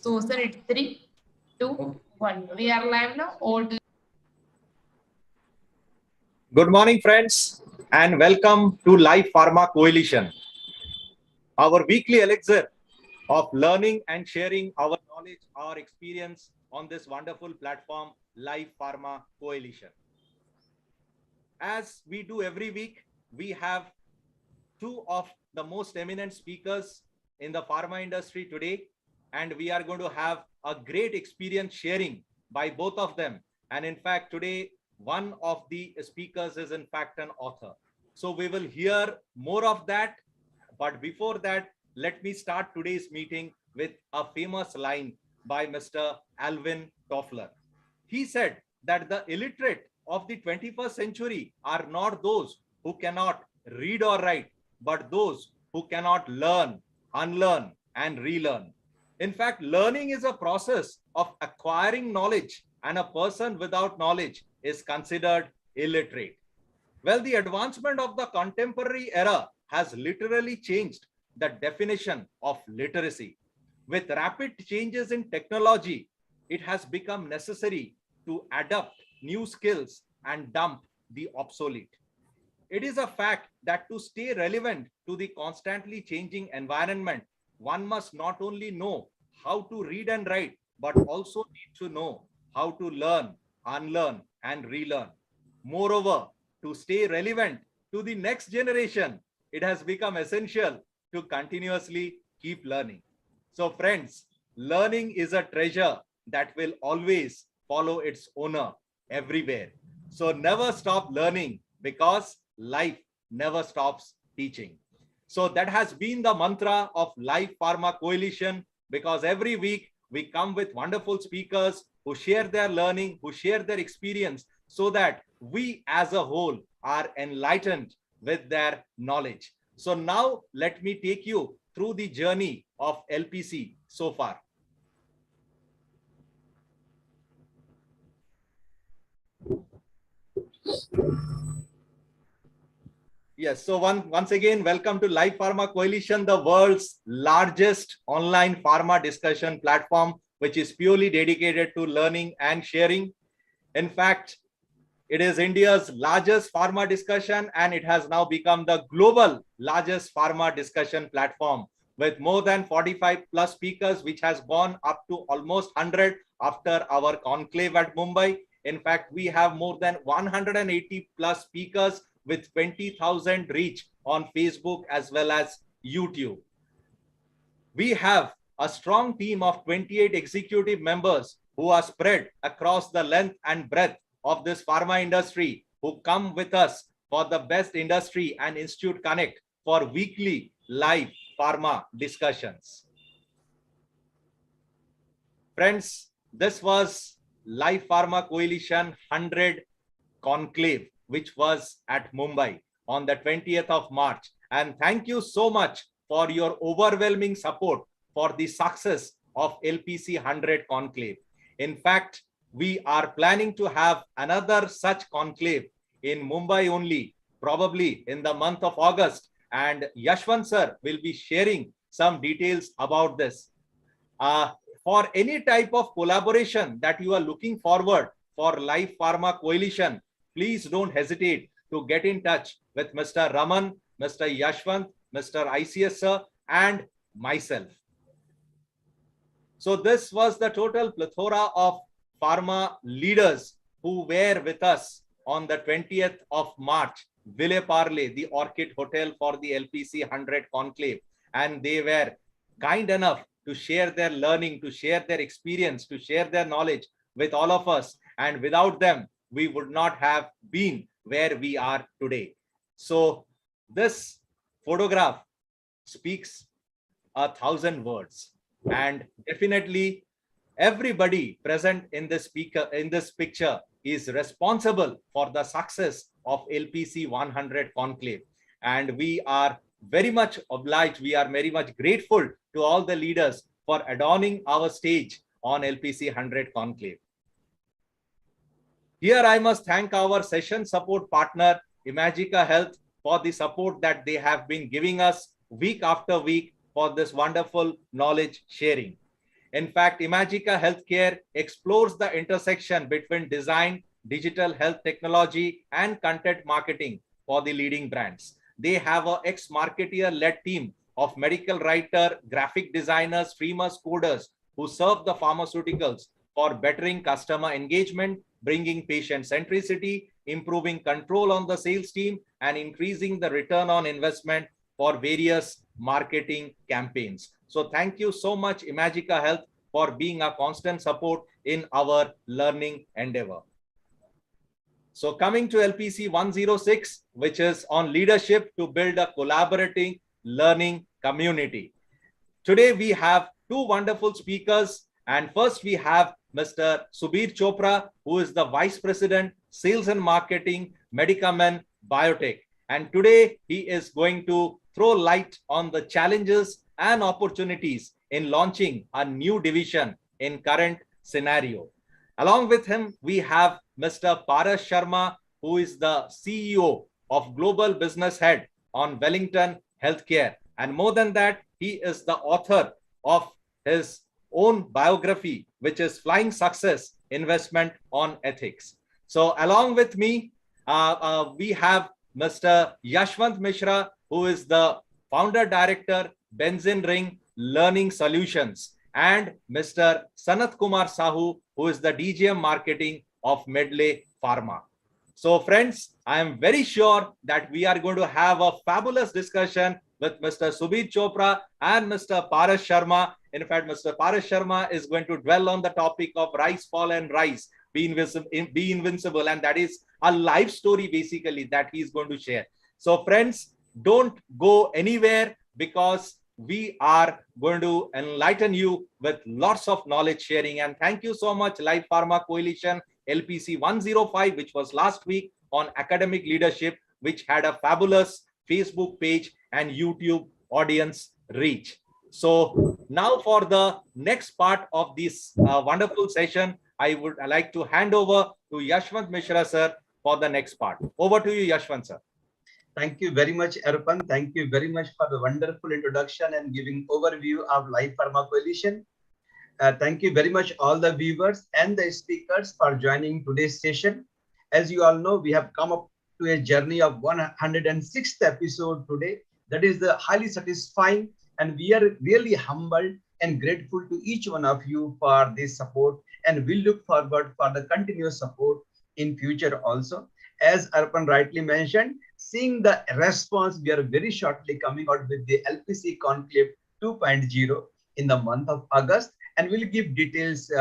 So, sir, it's 3, 2, 1. We are live now. Good morning, friends, and welcome to Life Pharma Coalition, our weekly elixir of learning and sharing our knowledge, our experience on this wonderful platform, Life Pharma Coalition. As we do every week, we have two of the most eminent speakers in the pharma industry today, and we are going to have a great experience sharing by both of them. And in fact, today, one of the speakers is in fact an author. So we will hear more of that. But before that, let me start today's meeting with a famous line by Mr. Alvin Toffler. He said that the illiterate of the 21st century are not those who cannot read or write, but those who cannot learn, unlearn, and relearn. In fact, learning is a process of acquiring knowledge, and a person without knowledge is considered illiterate. Well, the advancement of the contemporary era has literally changed the definition of literacy. With rapid changes in technology, it has become necessary to adapt new skills and dump the obsolete. It is a fact that to stay relevant to the constantly changing environment, one must not only know how to read and write, but also need to know how to learn, unlearn, and relearn. Moreover, to stay relevant to the next generation, it has become essential to continuously keep learning. So friends, learning is a treasure that will always follow its owner everywhere. So never stop learning, because life never stops teaching. So that has been the mantra of Life Pharma Coalition, because every week we come with wonderful speakers who share their learning, who share their experience, so that we as a whole are enlightened with their knowledge. So now let me take you through the journey of LPC so far. Yes, so once again, welcome to Life Pharma Coalition, the world's largest online pharma discussion platform, which is purely dedicated to learning and sharing. In fact, it is India's largest pharma discussion, and it has now become the global largest pharma discussion platform with more than 45 plus speakers, which has gone up to almost 100 after our conclave at Mumbai. In fact, we have more than 180 plus speakers with 20,000 reach on Facebook as well as YouTube. We have a strong team of 28 executive members who are spread across the length and breadth of this pharma industry, who come with us for the best industry and institute connect for weekly live pharma discussions. Friends, this was Life Pharma Coalition 100 conclave, which was at Mumbai on the 20th of March. And thank you so much for your overwhelming support for the success of LPC 100 conclave. In fact, we are planning to have another such conclave in Mumbai only, probably in the month of August. And Yashwant sir will be sharing some details about this. For any type of collaboration that you are looking forward for Life Pharma Coalition, please don't hesitate to get in touch with Mr. Raman, Mr. Yashwant, Mr. ICS sir, and myself. So this was the total plethora of pharma leaders who were with us on the 20th of March, Ville Parle, the Orchid Hotel, for the LPC 100 conclave. And they were kind enough to share their learning, to share their experience, to share their knowledge with all of us. And without them, we would not have been where we are today. So this photograph speaks 1,000 words. And definitely everybody present in this picture is responsible for the success of LPC 100 conclave. And we are very much obliged, we are very much grateful to all the leaders for adorning our stage on LPC 100 conclave. Here I must thank our session support partner, Imagica Health, for the support that they have been giving us week after week for this wonderful knowledge sharing. In fact, Imagica Healthcare explores the intersection between design, digital health technology, and content marketing for the leading brands. They have a ex-marketeer-led team of medical writer, graphic designers, streamers, coders who serve the pharmaceuticals for bettering customer engagement, bringing patient centricity, improving control on the sales team, and increasing the return on investment for various marketing campaigns. So thank you so much, Imagica Health, for being a constant support in our learning endeavor. So coming to LPC 106, which is on leadership to build a collaborating learning community. Today we have two wonderful speakers, and first we have Mr. Subir Chopra, who is the Vice President, Sales and Marketing, Medicamen Biotech. And today he is going to throw light on the challenges and opportunities in launching a new division in current scenario. Along with him, we have Mr. Paras Sharma, who is the CEO of Global Business Head on Wellington Healthcare. And more than that, he is the author of his own biography, which is Flying Success, Investment on Ethics. So along with me, we have Mr. Yashwant Mishra, who is the founder director, Benzin Ring Learning Solutions, and Mr. Sanat Kumar Sahu, who is the DGM Marketing of Medley Pharma. So friends, I am very sure that we are going to have a fabulous discussion with Mr. Subir Chopra and Mr. Paras Sharma. In fact, Mr. Paras Sharma is going to dwell on the topic of rise, fall, and rise, be invincible, and that is a life story basically that he is going to share. So friends, don't go anywhere, because we are going to enlighten you with lots of knowledge sharing. And thank you so much, Life Pharma Coalition LPC 105, which was last week on academic leadership, which had a fabulous Facebook page and YouTube audience reach. So now for the next part of this wonderful session, I would like to hand over to Yashwant Mishra sir for the next part. Over to you, Yashwant sir. Thank you very much, Arpan. Thank you very much for the wonderful introduction and giving overview of Life Pharma Coalition. Thank you very much all the viewers and the speakers for joining today's session. As you all know, we have come up to a journey of 106th episode today. That is the highly satisfying, and we are really humbled and grateful to each one of you for this support, and we look forward for the continuous support in future also. As Arpan rightly mentioned, seeing the response, we are very shortly coming out with the LPC Conclave 2.0 in the month of August, and we'll give details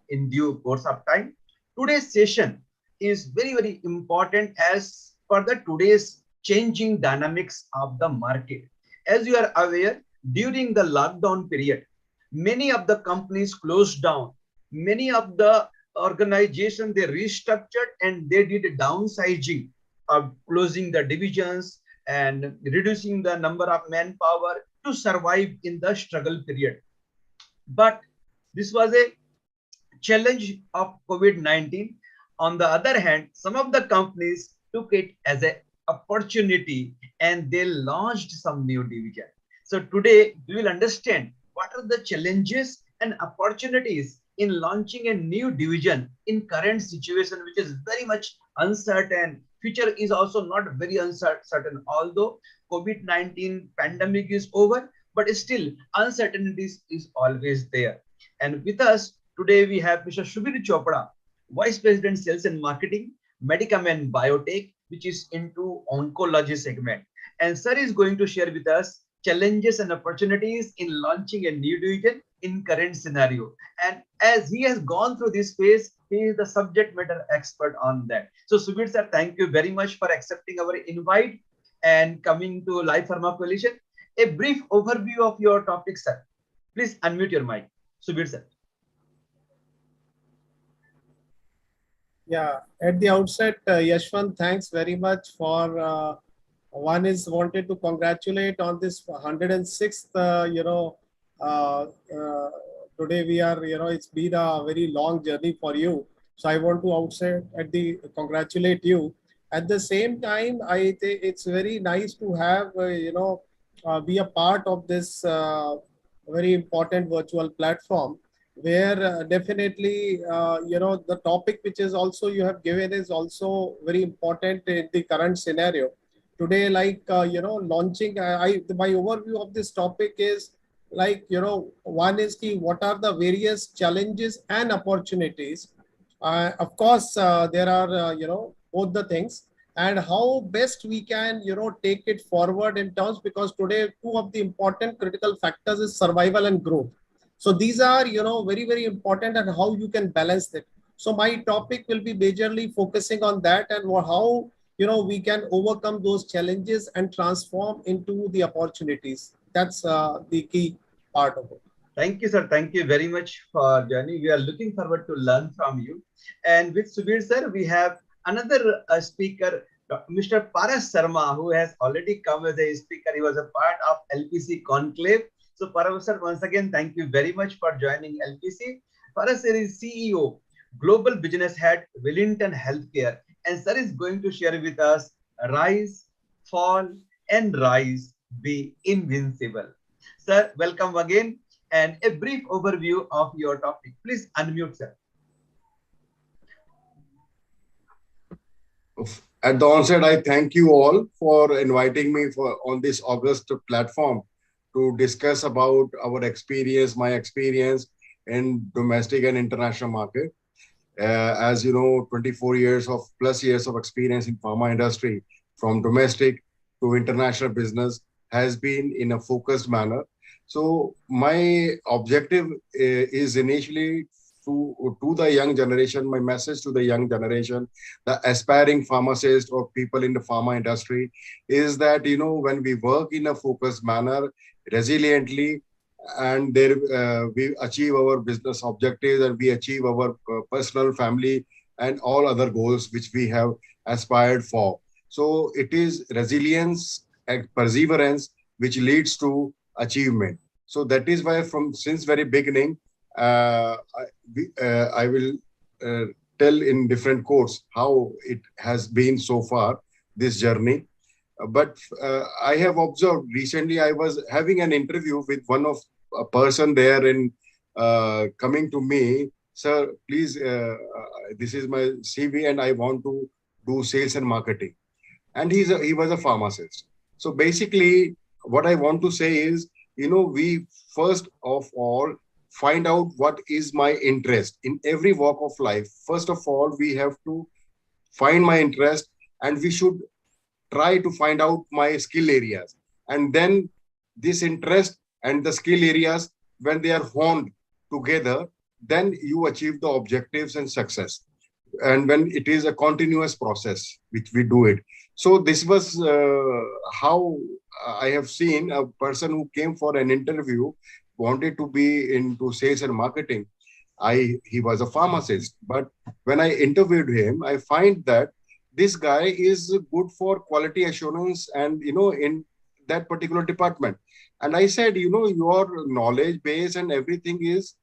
in due course of time. Today's session is very, very important as for the today's changing dynamics of the market. As you are aware, during the lockdown period, many of the companies closed down. Many of the organizations, they restructured and they did a downsizing of closing the divisions and reducing the number of manpower to survive in the struggle period. But this was a challenge of COVID-19. On the other hand, some of the companies took it as an opportunity and they launched some new division. So today we will understand what are the challenges and opportunities in launching a new division in current situation, which is very much uncertain. Future is also not very uncertain, although COVID-19 pandemic is over, but still uncertainties is always there. And with us today, we have Mr. Subir Chopra, Vice President Sales and Marketing, Medicamen Biotech, which is into oncology segment. And sir is going to share with us challenges and opportunities in launching a new division in current scenario. And as he has gone through this phase, he is the subject matter expert on that. So Subir sir, thank you very much for accepting our invite and coming to Life Pharma Coalition. A brief overview of your topic, sir. Please unmute your mic. Subir sir. Yeah, at the outset, Yashwant, thanks very much for one is wanted to congratulate on this 106th, today we are, it's been a very long journey for you. So I want to outset congratulate you. At the same time, I think it's very nice to have, be a part of this very important virtual platform. where definitely, the topic which is also you have given is also very important in the current scenario. Today, like, launching, my overview of this topic is like, one is the, what are the various challenges and opportunities. Of course, there are, both the things, and how best we can, take it forward in terms, because today, two of the important critical factors is survival and growth. So these are, very, very important, and how you can balance it. So my topic will be majorly focusing on that, and how, we can overcome those challenges and transform into the opportunities. That's the key part of it. Thank you, sir. Thank you very much for joining. We are looking forward to learn from you. And with Subir, sir, we have another speaker, Mr. Paras Sharma, who has already come as a speaker. He was a part of LPC Conclave. So, Paras sir, once again, thank you very much for joining LPC. Paras sir is CEO, Global Business Head, Wellington Healthcare. And sir is going to share with us Rise, Fall, and Rise, Be Invincible. Sir, welcome again. And a brief overview of your topic. Please unmute, sir. At the onset, I thank you all for inviting me on this August platform to discuss about our experience, my experience in domestic and international market. As you know, 24 years of experience in pharma industry, from domestic to international business, has been in a focused manner. So my objective is initially to the young generation, my message to the young generation, the aspiring pharmacists or people in the pharma industry, is that, when we work in a focused manner, resiliently, and there we achieve our business objectives, and we achieve our personal, family, and all other goals which we have aspired for. So it is resilience and perseverance which leads to achievement. So that is why since very beginning, I will tell in different quotes how it has been so far, this journey. But I have observed recently, I was having an interview with one of a person there in coming to me, sir, please, this is my CV and I want to do sales and marketing. And he was a pharmacist. So basically, what I want to say is, we first of all find out what is my interest in every walk of life. First of all, we have to find my interest, and we should try to find out my skill areas. And then this interest and the skill areas, when they are honed together, then you achieve the objectives and success. And when it is a continuous process, which we do it. So this was how I have seen a person who came for an interview, wanted to be into sales and marketing. He was a pharmacist, but when I interviewed him, I find that this guy is good for quality assurance and, in that particular department. And I said, your knowledge base and everything is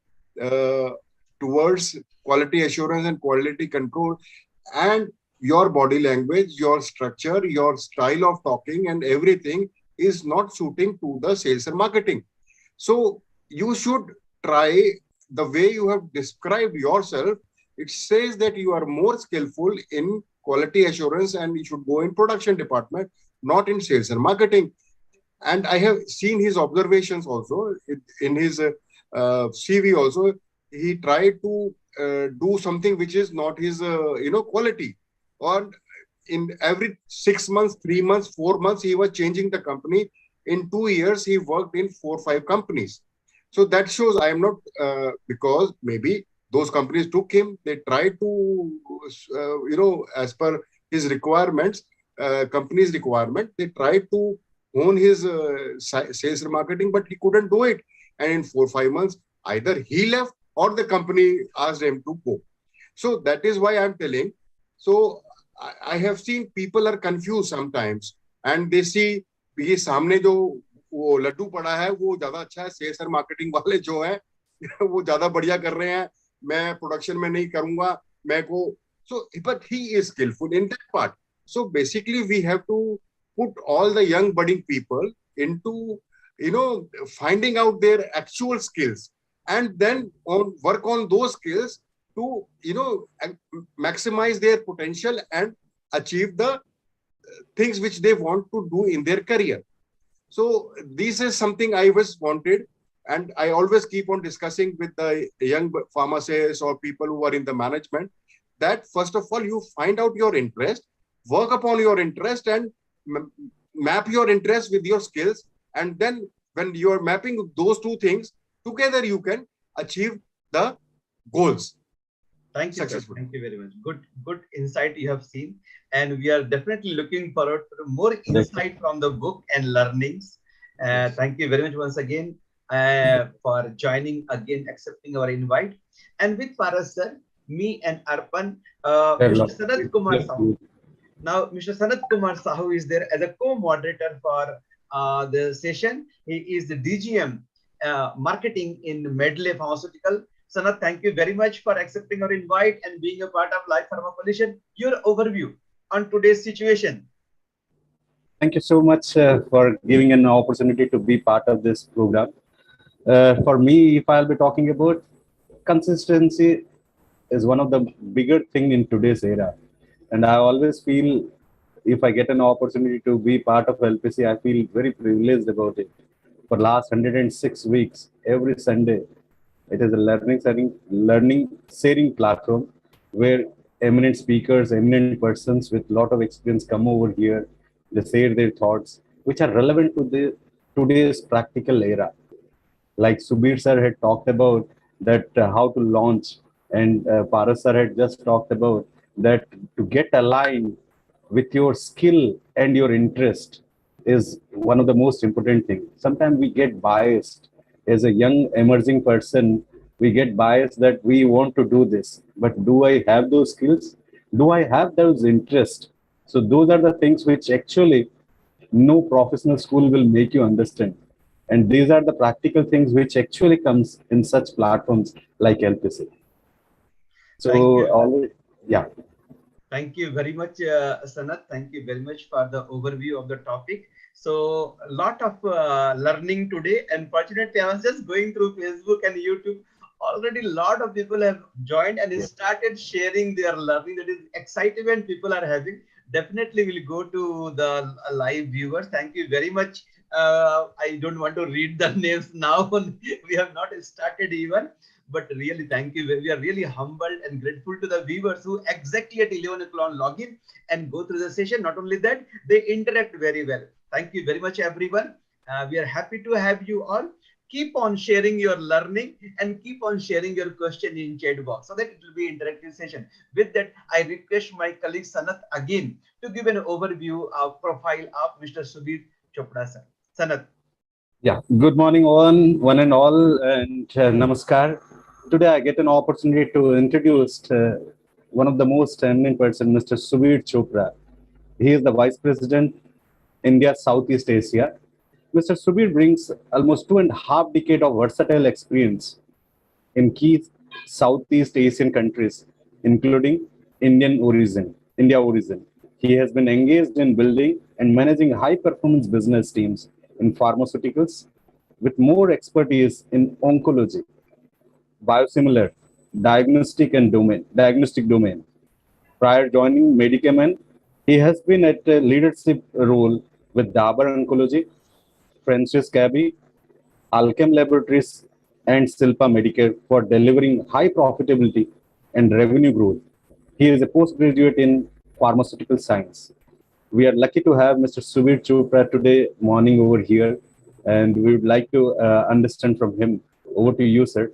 towards quality assurance and quality control, and your body language, your structure, your style of talking and everything is not suiting to the sales and marketing. So you should try the way you have described yourself. It says that you are more skillful in quality assurance and you should go in production department, not in sales and marketing. And I have seen his observations also in his CV also. He tried to do something which is not his, quality. Or in every 6 months, 3 months, 4 months, he was changing the company. In 2 years, he worked in 4 or 5 companies. So that shows I am not, because maybe those companies took him, they tried to, as per his requirements, company's requirement, they tried to own his sales and marketing, but he couldn't do it. And in 4 or 5 months, either he left or the company asked him to go. So that is why I'm telling. So I have seen people are confused sometimes, and they see ये सामने जो वो लड्डू पड़ा है वो ज्यादा अच्छा है, सेल्स और मार्केटिंग वाले जो है वो ज्यादा बढ़िया कर रहे हैं, मैं प्रोडक्शन में नहीं करूंगा, मैं को. So but he is skillful in that part. So basically we have to put all the young budding people into, finding out their actual skills. and then work on those skills to, maximize their potential and achieve the things which they want to do in their career. So this is something I was wanted, and I always keep on discussing with the young pharmacists or people who are in the management, that first of all, you find out your interest, work upon your interest, and map your interest with your skills. And then when you are mapping those two things together, you can achieve the goals. Thank you, sir. Thank you very much. Good insight you have seen. And we are definitely looking forward to more insight from the book and learnings. Thank you very much once again for joining again, accepting our invite. And with Paras, sir, me and Arpan, Mr. Sanat Kumar Sahu. Now, Mr. Sanat Kumar Sahu is there as a co-moderator for the session. He is the DGM marketing in Medley Pharmaceutical. Sanat, thank you very much for accepting our invite and being a part of Life Pharma Coalition. Your overview on today's situation. Thank you so much for giving an opportunity to be part of this program. For me, if I'll be talking about consistency, is one of the bigger thing in today's era. And I always feel if I get an opportunity to be part of LPC, I feel very privileged about it. For last 106 weeks, every Sunday, it is a learning sharing platform where eminent speakers, eminent persons with a lot of experience come over here. They share their thoughts, which are relevant to today's practical era. Like Subir sir had talked about that how to launch, and Paras sir had just talked about that to get aligned with your skill and your interest is one of the most important things. Sometimes we get biased as a young emerging person. We get biased that we want to do this, but do I have those skills? Do I have those interests? So those are the things which actually no professional school will make you understand. And these are the practical things which actually comes in such platforms like LPC. So always, yeah. Thank you very much, Sanat. Thank you very much for the overview of the topic. So a lot of learning today. Unfortunately, I was just going through Facebook and YouTube. Already a lot of people have joined and started sharing their learning. That is excitement people are having. Definitely will go to the live viewers. Thank you very much. I don't want to read the names now. We have not started even. But really, thank you. We are really humbled and grateful to the viewers who exactly at 11 o'clock log in and go through the session. Not only that, they interact very well. Thank you very much, everyone. We are happy to have you all. Keep on sharing your learning and keep on sharing your question in chat box so that it will be interactive session. With that, I request my colleague Sanat again to give an overview of profile of Mr. Subir Chopra sir. Sanat. Yeah, good morning one and all, and namaskar. Today I get an opportunity to introduce one of the most eminent person, Mr. Subir Chopra. He is the Vice President, India, Southeast Asia. Mr. Subir brings almost 2.5 decades of versatile experience in key Southeast Asian countries, including India origin. He has been engaged in building and managing high-performance business teams in pharmaceuticals with more expertise in oncology, biosimilar, diagnostic domain. Prior joining Medicament, he has been at a leadership role with Dabur Oncology, Francis Cabby, Alchem Laboratories, and Silpa Medicare for delivering high profitability and revenue growth. He is a postgraduate in pharmaceutical science. We are lucky to have Mr. Subir Chopra today morning over here, and we would like to understand from him. Over to you, sir.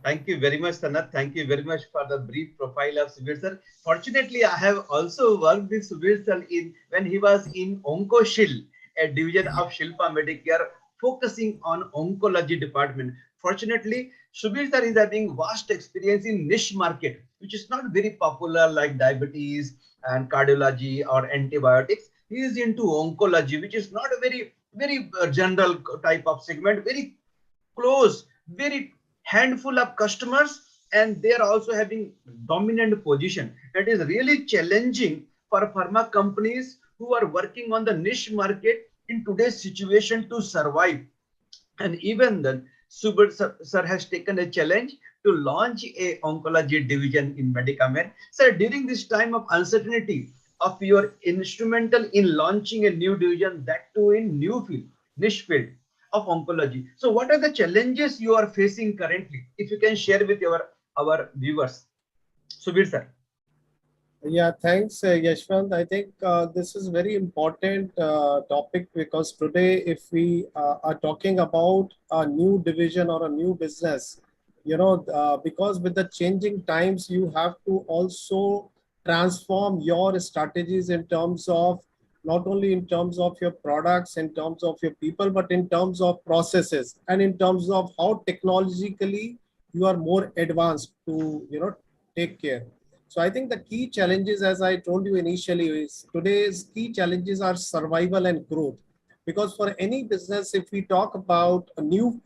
Thank you very much, Sanat. Thank you very much for the brief profile of Subir sir. Fortunately, I have also worked with Subir sir when he was in OncoShil, a division of Shilpa Medicare, focusing on oncology department. Fortunately, Subir sir is having vast experience in niche market, which is not very popular like diabetes and cardiology or antibiotics. He is into oncology, which is not a very general type of segment, very close, very handful of customers, and they are also having dominant position. That is really challenging for pharma companies who are working on the niche market in today's situation to survive. And even then, Subir sir has taken a challenge to launch a oncology division in Medicamed. Sir, during this time of uncertainty, of your instrumental in launching a new division, that too in new field, niche field of oncology. So what are the challenges you are facing currently? If you can share with our viewers. Subir sir. Yeah, thanks, Yashwant. I think this is very important topic, because today, if we are talking about a new division or a new business, because with the changing times, you have to also transform your strategies in terms of, not only in terms of your products, in terms of your people, but in terms of processes, and in terms of how technologically you are more advanced to, take care. So I think the key challenges, as I told you initially, is today's key challenges are survival and growth. Because for any business, if we talk about a new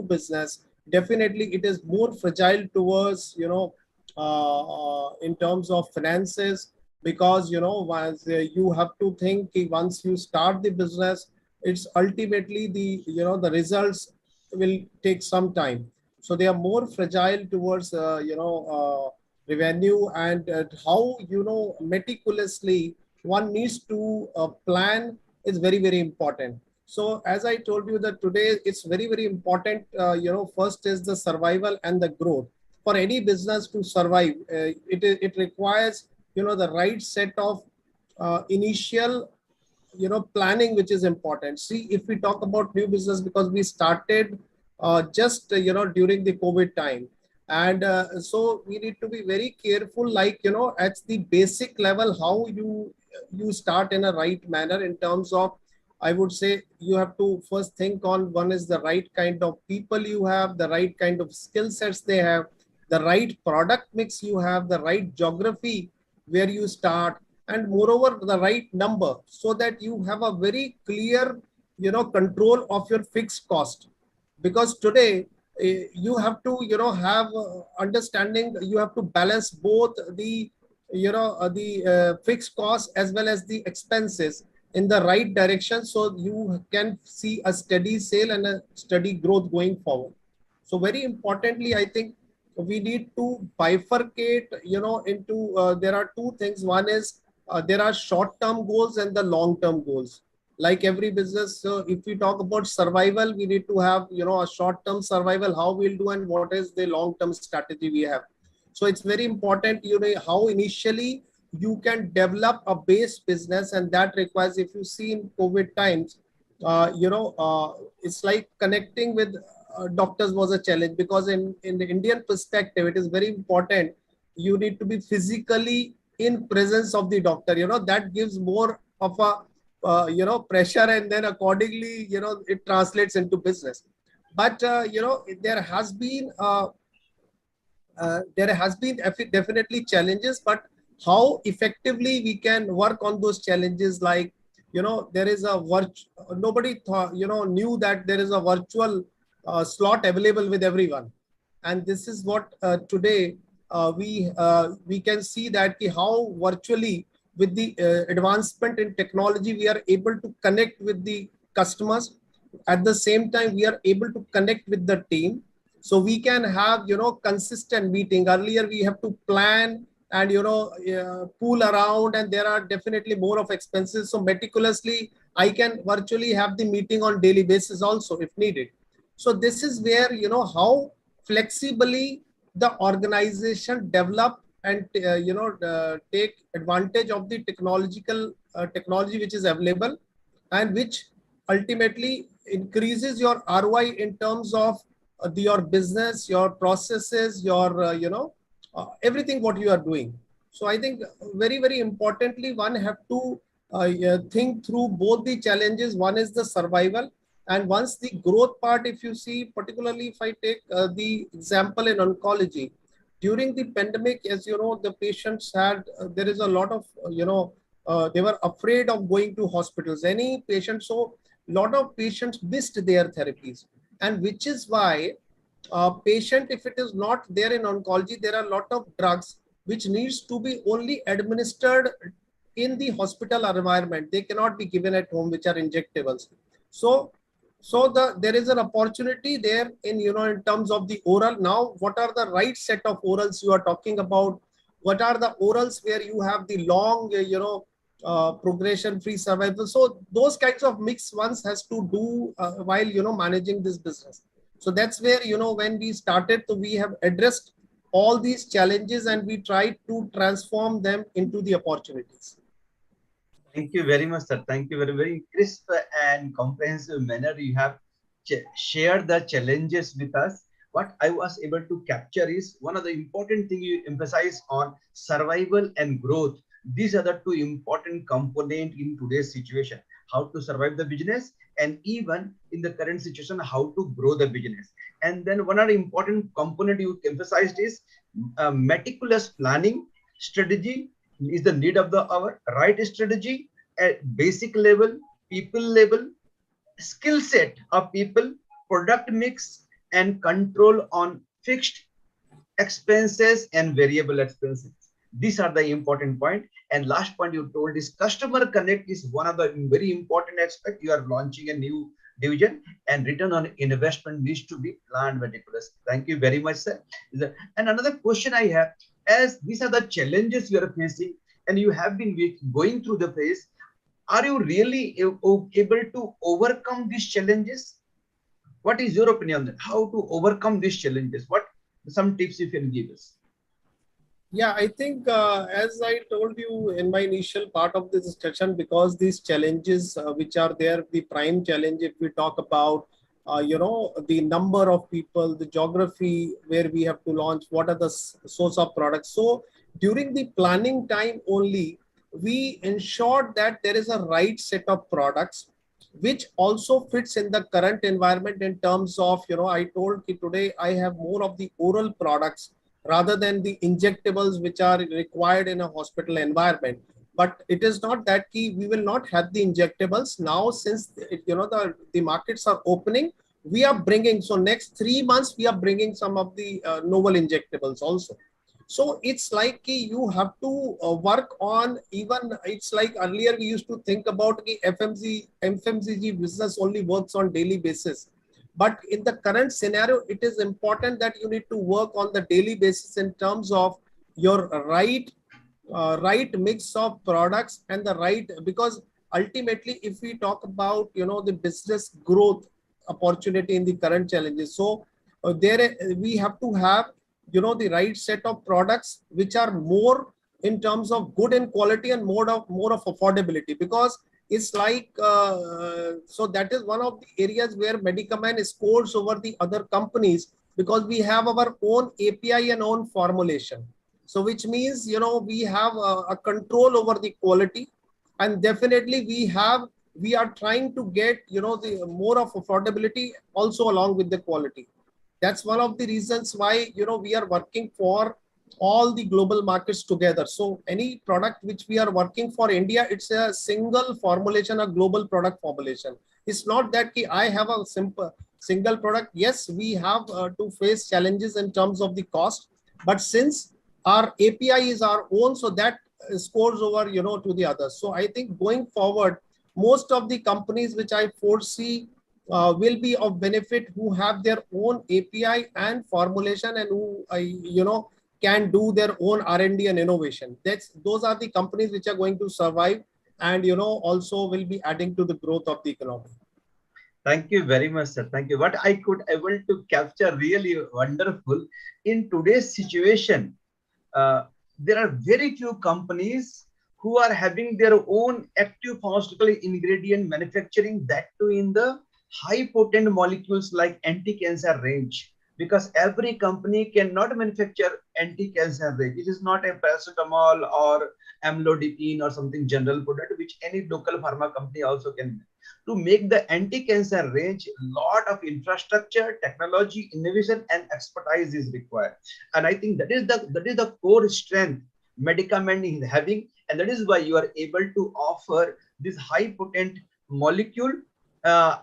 business, definitely it is more fragile towards, in terms of finances, because, once you have to think, once you start the business, it's ultimately the results will take some time. So they are more fragile towards, revenue, and how, meticulously one needs to plan is very, very important. So as I told you that today it's very, very important, first is the survival and the growth. For any business to survive, it requires, the right set of initial, planning, which is important. See, if we talk about new business, because we started just, during the COVID time. And so we need to be very careful, like, at the basic level, how you start in a right manner in terms of, I would say, you have to first think on, one is the right kind of people you have, the right kind of skill sets they have, the right product mix you have, the right geography where you start, and moreover, the right number, so that you have a very clear, control of your fixed cost. Because today, you have to, have understanding, you have to balance both the, fixed costs as well as the expenses in the right direction, so you can see a steady sale and a steady growth going forward. So very importantly, I think we need to bifurcate, into, there are two things. One is, there are short-term goals and the long-term goals. Like every business, if we talk about survival, we need to have, a short-term survival, how we'll do, and what is the long-term strategy we have. So it's very important, how initially you can develop a base business, and that requires, if you see in COVID times, it's like connecting with doctors was a challenge, because in the Indian perspective, it is very important. You need to be physically in presence of the doctor, that gives more of a, pressure, and then accordingly, it translates into business. But, there has been definitely challenges, but how effectively we can work on those challenges, like, there is a nobody thought, knew that there is a virtual slot available with everyone. And this is what today we can see that how virtually, with the advancement in technology, we are able to connect with the customers. At the same time, we are able to connect with the team. So we can have, consistent meeting. Earlier, we have to plan and, pool around, and there are definitely more of expenses. So meticulously, I can virtually have the meeting on daily basis also if needed. So this is where, how flexibly the organization develop and, take advantage of the technology which is available, and which ultimately increases your ROI in terms of your business, your processes, your, everything what you are doing. So I think very, very importantly, one have to think through both the challenges. One is the survival, and once the growth part, if you see, particularly if I take the example in oncology, during the pandemic, as you know, the patients had, there is a lot of, they were afraid of going to hospitals, any patient. So a lot of patients missed their therapies, and which is why patient, if it is not there in oncology, there are a lot of drugs which needs to be only administered in the hospital environment. They cannot be given at home, which are injectables. So So there is an opportunity there in, in terms of the oral. Now, what are the right set of orals you are talking about? What are the orals where you have the long, progression free survival? So those kinds of mixed ones has to do while, managing this business. So that's where, when we started, so we have addressed all these challenges and we tried to transform them into the opportunities. Thank you very much, sir. Thank you very, very crisp and comprehensive manner. You have shared the challenges with us. What I was able to capture is one of the important things you emphasize on survival and growth. These are the two important components in today's situation. How to survive the business, and even in the current situation, how to grow the business. And then one other important component you emphasized is meticulous planning strategy is the need of the hour. Right strategy at basic level, people level, skill set of people, product mix, and control on fixed expenses and variable expenses. These are the important point. And last point you told is customer connect is one of the very important aspect. You are launching a new division, and return on investment needs to be planned meticulous. Thank you very much, sir. And another question I have, as these are the challenges you are facing and you have been going through the phase, are you really able to overcome these challenges? What is your opinion on that? How to overcome these challenges? What some tips you can give us? Yeah, I think as I told you in my initial part of this discussion, because these challenges which are there, the prime challenge, if we talk about, the number of people, the geography where we have to launch, what are the source of products. So during the planning time only, we ensured that there is a right set of products which also fits in the current environment in terms of, I told you today I have more of the oral products rather than the injectables which are required in a hospital environment. But it is not that key. We will not have the injectables now, since the markets are opening. We are bringing, so next 3 months we are bringing some of the novel injectables also. So it's like you have to work on, even it's like earlier we used to think about FMCG business only works on daily basis. But in the current scenario, it is important that you need to work on the daily basis in terms of your right mix of products and the right, because ultimately, if we talk about, the business growth opportunity in the current challenges, so there we have to have, the right set of products which are more in terms of good in quality and more of affordability, because it's like, so that is one of the areas where Medicament scores over the other companies, because we have our own API and own formulation. So which means, we have a control over the quality, and definitely we are trying to get, the more of affordability also along with the quality. That's one of the reasons why, we are working for all the global markets together. So any product which we are working for India, it's a single formulation, a global product formulation. It's not that I have a single product. Yes, we have to face challenges in terms of the cost, but since our API is our own, so that scores over, to the others. So I think going forward, most of the companies which I foresee will be of benefit, who have their own API and formulation, and who can do their own R&D and innovation. Those are the companies which are going to survive, and also will be adding to the growth of the economy. Thank you very much, sir. Thank you. What I could able to capture really wonderful in today's situation. There are very few companies who are having their own active pharmaceutical ingredient manufacturing, that too in the high potent molecules like anti-cancer range, because every company cannot manufacture anti-cancer range. It is not a paracetamol or amlodipine or something general product which any local pharma company also can. To make the anti-cancer range, a lot of infrastructure, technology, innovation, and expertise is required. And I think that is the core strength Medicament is having, and that is why you are able to offer this high potent molecule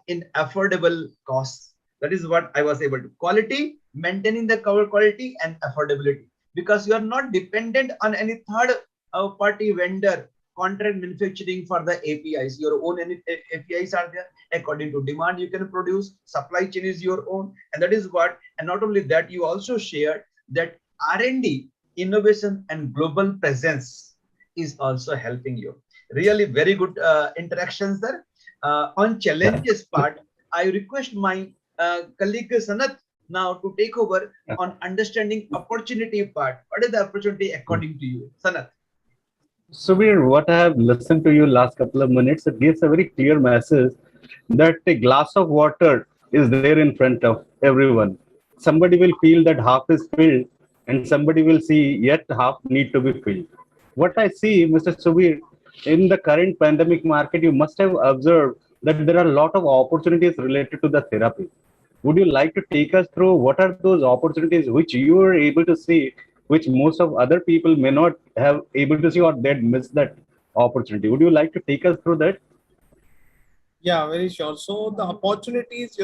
in affordable costs. That is what I was able to. Quality, maintaining the cover quality, and affordability, because you are not dependent on any third party vendor contract manufacturing for the APIs. Your own APIs are there. According to demand, you can produce. Supply chain is your own. And that is what, and not only that, you also shared that R&D, innovation, and global presence is also helping you. Really very good interactions there. On challenges part, I request my colleague Sanat now to take over on understanding opportunity part. What is the opportunity according to you, Sanat? Subir, what I have listened to you last couple of minutes, it gives a very clear message that a glass of water is there in front of everyone. Somebody will feel that half is filled, and somebody will see yet half need to be filled. What I see, Mr. Subir, in the current pandemic market, you must have observed that there are a lot of opportunities related to the therapy. Would you like to take us through what are those opportunities which you are able to see, which most of other people may not have able to see, or they'd miss that opportunity? Would you like to take us through that? Yeah, very sure. So the opportunities,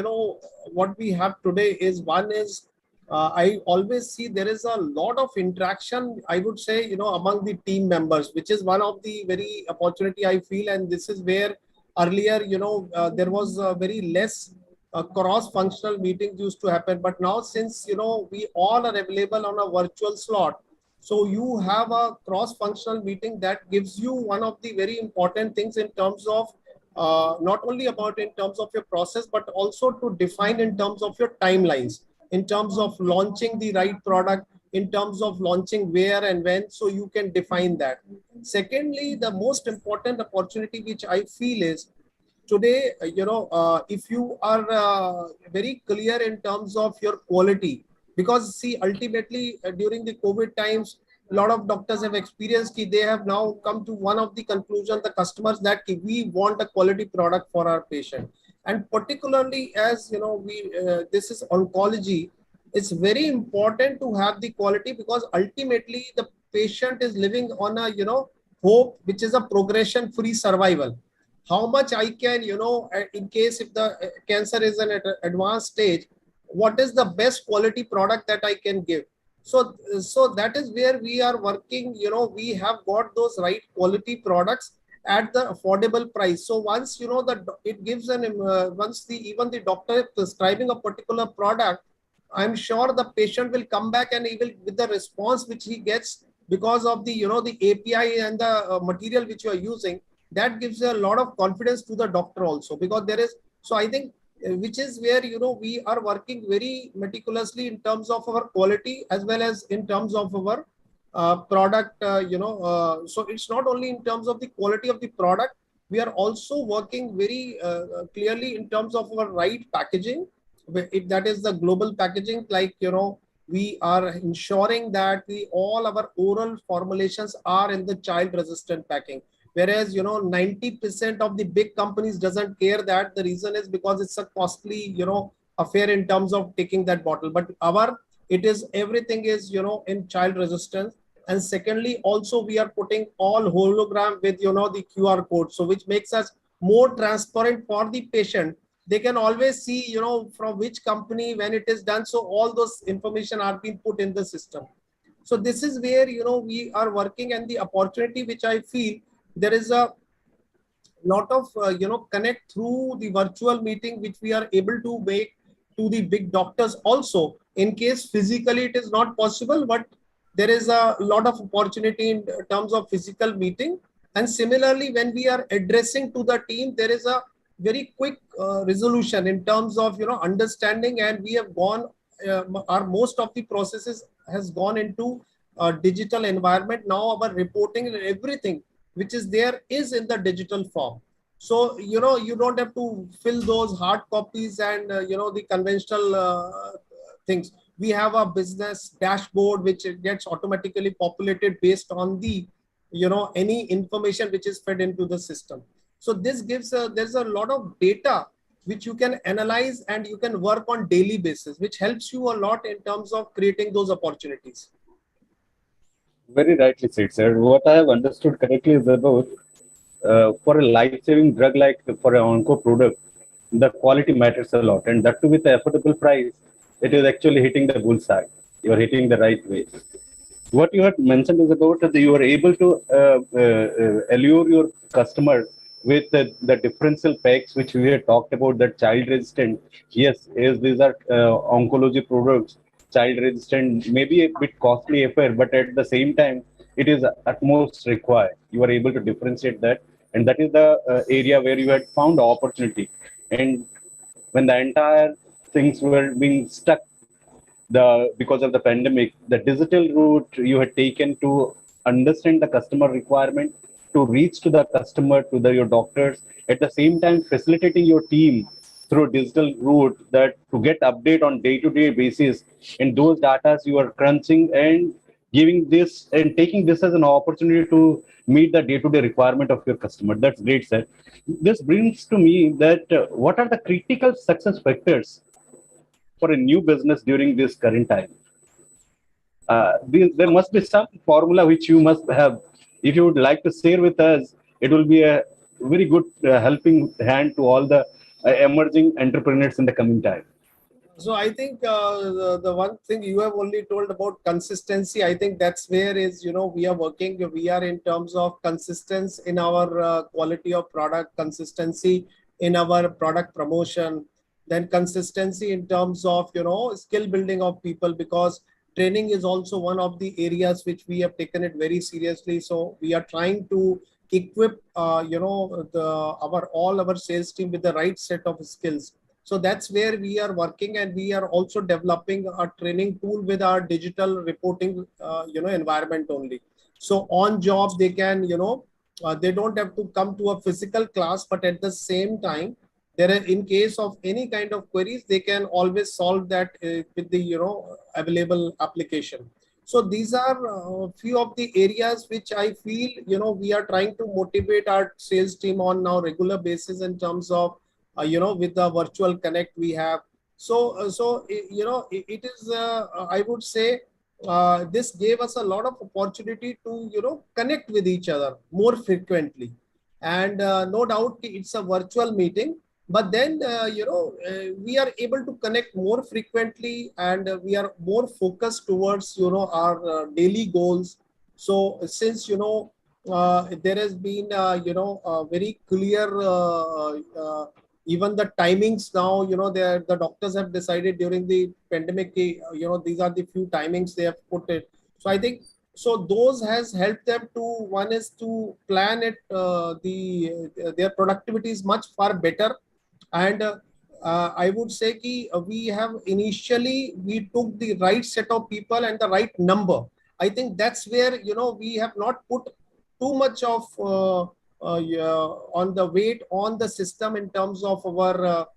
what we have today is one is I always see there is a lot of interaction, I would say, among the team members, which is one of the very opportunity I feel. And this is where earlier, there was very less cross-functional meetings used to happen. But now since, we all are available on a virtual slot, so you have a cross-functional meeting that gives you one of the very important things in terms of not only about in terms of your process, but also to define in terms of your timelines, in terms of launching the right product, in terms of launching where and when, so you can define that. Secondly, the most important opportunity which I feel is today, if you are very clear in terms of your quality, because see, ultimately during the COVID times, a lot of doctors have experienced that they have now come to one of the conclusions, the customers, that we want a quality product for our patient. And particularly as this is oncology, it's very important to have the quality, because ultimately the patient is living on a hope, which is a progression free survival. How much I can, in case if the cancer is an advanced stage, what is the best quality product that I can give? So that is where we are working. We have got those right quality products at the affordable price. So once it gives once even the doctor is prescribing a particular product, I'm sure the patient will come back and he will, with the response which he gets because of the the API and the material which you are using, that gives a lot of confidence to the doctor also, because there is. So I think which is where we are working very meticulously in terms of our quality as well as in terms of our product. So it's not only in terms of the quality of the product, we are also working very clearly in terms of our right packaging. If that is the global packaging, like we are ensuring that all our oral formulations are in the child resistant packing. Whereas 90% of the big companies doesn't care that. The reason is because it's a costly affair in terms of taking that bottle. But everything is in child resistance. And secondly, also we are putting all hologram with the QR code, so which makes us more transparent for the patient. They can always see from which company, when it is done. So all those information are being put in the system. So this is where we are working, and the opportunity which I feel, there is a lot of connect through the virtual meeting which we are able to make to the big doctors also, in case physically it is not possible, but there is a lot of opportunity in terms of physical meeting. And similarly, when we are addressing to the team, there is a very quick resolution in terms of understanding, and we have gone our most of the processes has gone into a digital environment. Now our reporting and everything which is there is in the digital form. So you don't have to fill those hard copies and the conventional things. We have a business dashboard which gets automatically populated based on the any information which is fed into the system. So this gives there's a lot of data which you can analyze and you can work on daily basis, which helps you a lot in terms of creating those opportunities. Very rightly said, sir. What I have understood correctly is about for a life-saving drug like for an onco product, the quality matters a lot, and that too with the affordable price, it is actually hitting the bullseye. You're hitting the right way. what you had mentioned is about that you are able to allure your customer with the differential packs which we had talked about, that child resistant. Yes, yes, these are oncology products, child resistant, maybe a bit costly affair, but at the same time, it is utmost required. You are able to differentiate that, and that is the area where you had found opportunity. And when the entire things were being stuck because of the pandemic, the digital route you had taken to understand the customer requirement, to reach to the customer, to your doctors, at the same time facilitating your team through digital route, that to get update on day-to-day basis, and those data you are crunching and giving this and taking this as an opportunity to meet the day-to-day requirement of your customer. That's great, sir. This brings to me that what are the critical success factors for a new business during this current time? There must be some formula which you must have. If you would like to share with us, it will be a very good helping hand to all the emerging entrepreneurs in the coming time. So I think the one thing you have only told about consistency, I think that's where is, we are working. We are in terms of consistency in our quality of product, consistency in our product promotion, then consistency in terms of, skill building of people, because training is also one of the areas which we have taken it very seriously. So we are trying to equip, all our sales team with the right set of skills. So that's where we are working, and we are also developing a training tool with our digital reporting, environment only. So on job, they can, they don't have to come to a physical class, but at the same time, in case of any kind of queries, they can always solve that with the, available application. So these are a few of the areas which I feel, we are trying to motivate our sales team on now regular basis in terms of, with the virtual connect we have. So, it is, I would say, this gave us a lot of opportunity to, connect with each other more frequently. And no doubt it's a virtual meeting, but then, we are able to connect more frequently, and we are more focused towards, our daily goals. So since, there has been, very clear, even the timings now, the doctors have decided during the pandemic, these are the few timings they have put it. So I think, so those has helped them to, one is to plan it, their productivity is much far better. And I would say we have initially, we took the right set of people and the right number. I think that's where, we have not put too much of on the weight on the system in terms of our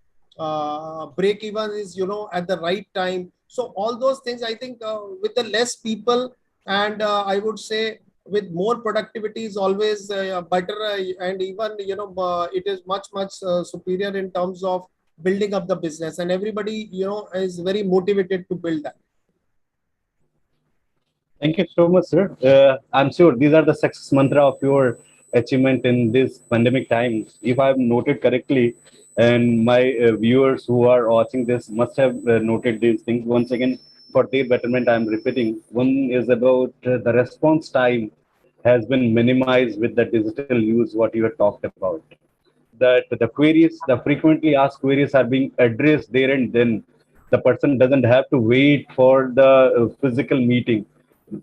break even is, at the right time. So all those things, I think with the less people, and I would say with more productivity is always better, and even, it is much superior in terms of building up the business, and everybody, is very motivated to build that. Thank you so much, sir. I'm sure these are the success mantra of your achievement in this pandemic time. If I've noted correctly, and my viewers who are watching this must have noted these things. Once again, for their betterment, I'm repeating. One is about the response time has been minimized with the digital use, what you have talked about. That the queries, the frequently asked queries are being addressed there and then. The person doesn't have to wait for the physical meeting.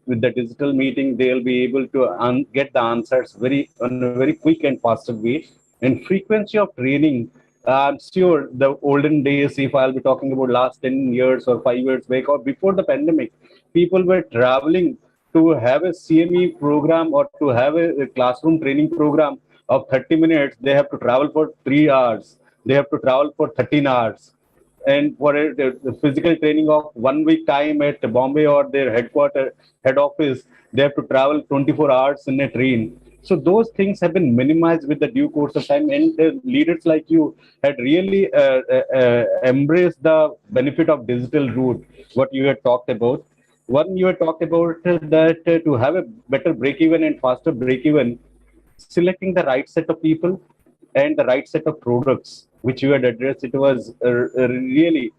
With the digital meeting, they'll be able to get the answers on a very quick and faster way. And frequency of training, I'm sure the olden days, if I'll be talking about last 10 years or 5 years back or before the pandemic, people were traveling to have a CME program or to have a classroom training program of 30 minutes. They have to travel for 3 hours. They have to travel for 13 hours. And for the physical training of 1 week time at Bombay or their head office, they have to travel 24 hours in a train. So those things have been minimized with the due course of time, and leaders like you had really embraced the benefit of digital route, what you had talked about. One, you had talked about that to have a better break even and faster break even, selecting the right set of people and the right set of products, which you had addressed. It was really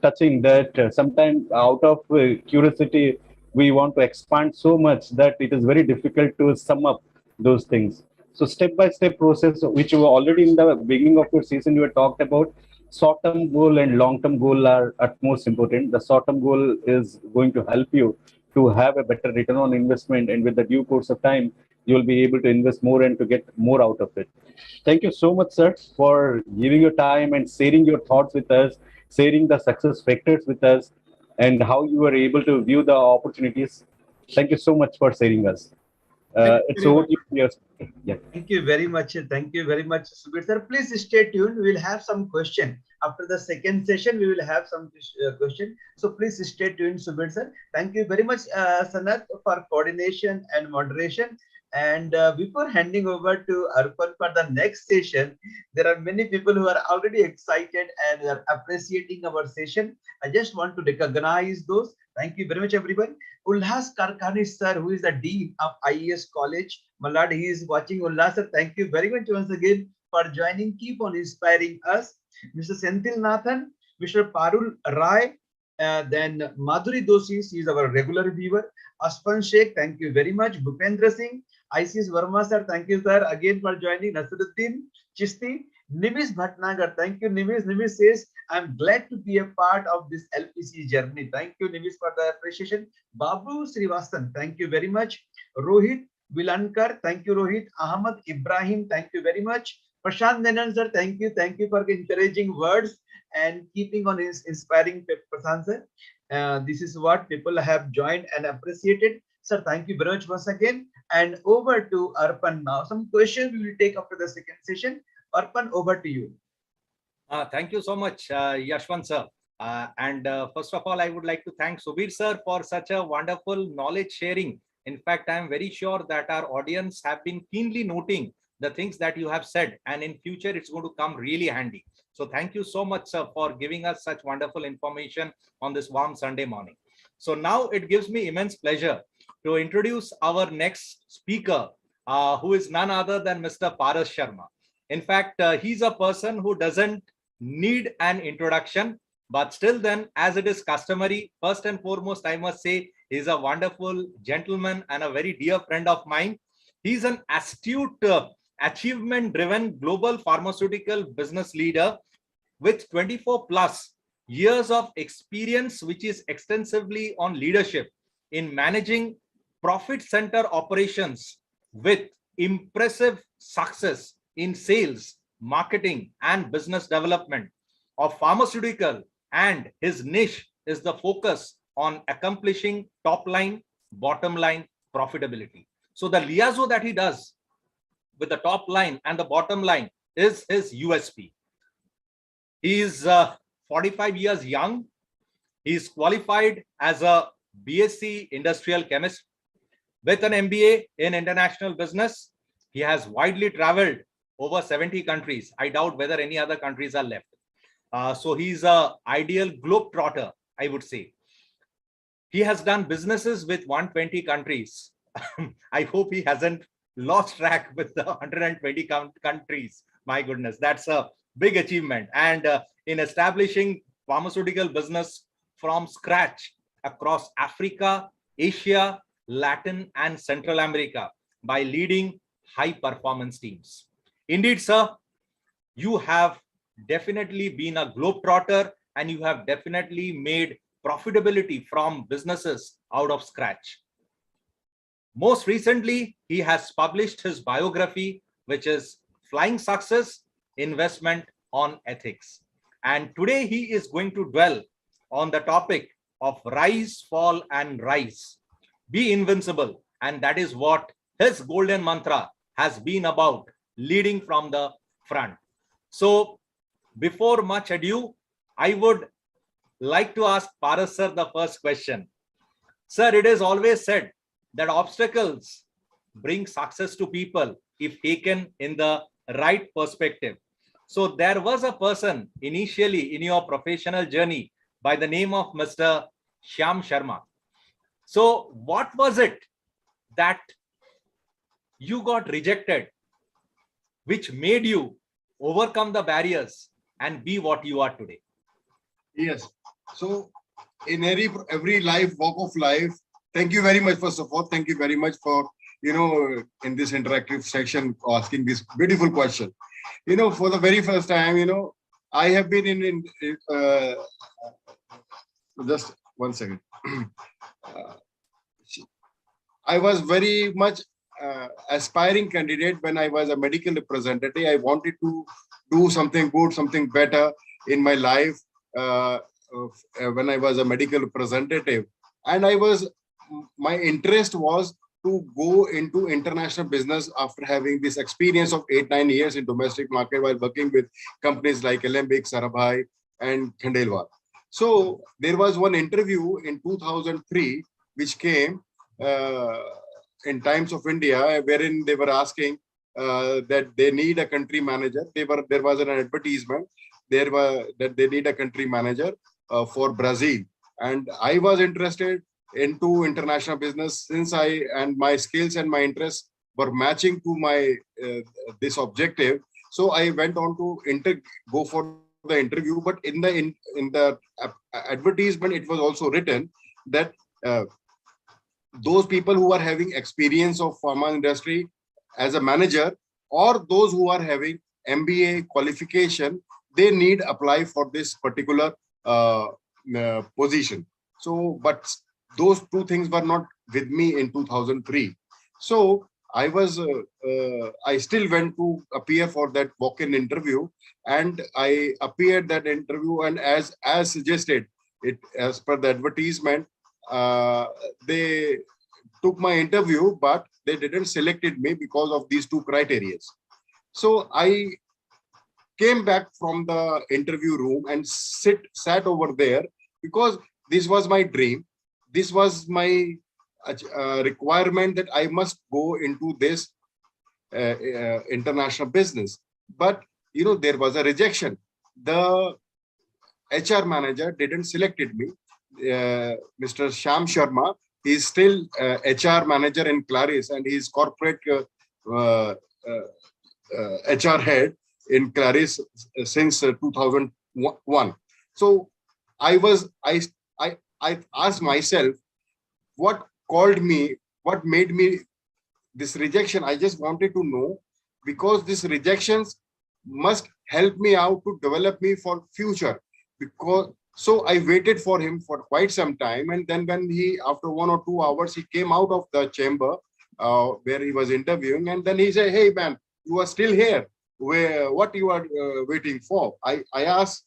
touching that sometimes out of curiosity, we want to expand so much that it is very difficult to sum up those things. So step-by-step process, which you already in the beginning of your season, you had talked about short-term goal and long-term goal are at most important. The short-term goal is going to help you to have a better return on investment, and with the due course of time, you will be able to invest more and to get more out of it. Thank you so much, sir, for giving your time and sharing your thoughts with us, sharing the success factors with us, and how you were able to view the opportunities. Thank you so much for sharing us. Thank you It's very over much. to you. Yeah. Thank you very much. Thank you very much, Subir sir. Please stay tuned. We will have some question. After the second session, we will have some question. So please stay tuned, Subir sir. Thank you very much, Sanat, for coordination and moderation. And before handing over to Arpan for the next session, there are many people who are already excited and are appreciating our session. I just want to recognize those. Thank you very much, everyone. Ulhas Karkani sir, who is the Dean of IES College, Malad, he is watching. Ulhas sir, thank you very much once again for joining. Keep on inspiring us. Mr. Senthil Nathan, Mr. Parul Rai, then Madhuri Doshi, she is our regular viewer. Aspan Sheikh, thank you very much. Bhupendra Singh, ICS Verma sir, thank you sir again for joining. Nasruddin Chisti, Nimish Bhatnagar, thank you Nimish. Nimish says, I'm glad to be a part of this LPC journey. Thank you Nimish for the appreciation. Babu Srivasan, thank you very much. Rohit Vilankar, thank you Rohit. Ahmad Ibrahim, thank you very much. Prashant Menon sir, thank you for encouraging words and keeping on inspiring Prashant sir. This is what people have joined and appreciated. Sir, thank you very much once again. And over to Arpan now. Some questions we will take after the second session. Arpan, over to you. Thank you so much, Yashwant sir. First of all, I would like to thank Subir sir for such a wonderful knowledge sharing. In fact, I am very sure that our audience have been keenly noting the things that you have said, and in future it's going to come really handy. So thank you so much, sir, for giving us such wonderful information on this warm Sunday morning. So now it gives me immense pleasure to introduce our next speaker, who is none other than Mr. Paras Sharma. In fact, he's a person who doesn't need an introduction, but still then, as it is customary, first and foremost, I must say, he's a wonderful gentleman and a very dear friend of mine. He's an astute, achievement-driven global pharmaceutical business leader with 24 plus years of experience, which is extensively on leadership in managing profit center operations with impressive success in sales, marketing, and business development of pharmaceutical, and his niche is the focus on accomplishing top line, bottom line profitability. So the liaison that he does with the top line and the bottom line is his USP. He is 45 years young. He is qualified as a BSc Industrial Chemist with an MBA in International Business. He has widely traveled over 70 countries. I doubt whether any other countries are left. So he's an ideal globetrotter, I would say. He has done businesses with 120 countries. I hope he hasn't lost track with the 120 countries. My goodness, that's a big achievement. And in establishing pharmaceutical business from scratch across Africa, Asia, Latin, and Central America by leading high performance teams. Indeed, sir, you have definitely been a globetrotter, and you have definitely made profitability from businesses out of scratch. Most recently, he has published his biography, which is Flying Success, Investment on Ethics. And today he is going to dwell on the topic of rise, fall, and rise. Be invincible. And that is what his golden mantra has been about, leading from the front. So before much ado, I would like to ask Paras sir the first question. Sir, it is always said that obstacles bring success to people if taken in the right perspective. So there was a person initially in your professional journey by the name of Mr. Shyam Sharma. So what was it that you got rejected, which made you overcome the barriers and be what you are today? Yes. So in every life, walk of life, Thank you very much. First of all, thank you very much for, in this interactive section, asking this beautiful question. For the very first time, I have been just 1 second. I was very much aspiring candidate when I was a medical representative. I wanted to do something good, something better in my life when I was a medical representative. And my interest was to go into international business after having this experience of 8-9 years in domestic market while working with companies like Alembic, Sarabhai, and Khandelwal. So there was one interview in 2003 which came in Times of India, wherein they were asking that they need a country manager. There was an advertisement that they need a country manager for Brazil, and I was interested into international business since my skills and my interests were matching to my this objective. So I went on to go for the interview. But in the advertisement, it was also written that those people who are having experience of pharma industry as a manager, or those who are having MBA qualification, they need apply for this particular position. So, but those two things were not with me in 2003. So I still went to appear for that walk-in interview, and I appeared that interview, and as suggested, as per the advertisement, they took my interview, but they didn't selected me because of these two criteria. So I came back from the interview room and sat over there, because this was my dream. This was my requirement that I must go into this international business. But there was a rejection. The HR manager didn't selected me. Mr. Sham Sharma, he's still HR manager in Claris, and he's corporate HR head in Claris since 2001. So I asked myself, what called me, what made me this rejection? I just wanted to know, because these rejections must help me out to develop me for future. So I waited for him for quite some time, and then when after 1 or 2 hours, he came out of the chamber where he was interviewing, and then he said, "Hey man, you are still here. What you are waiting for?" I asked,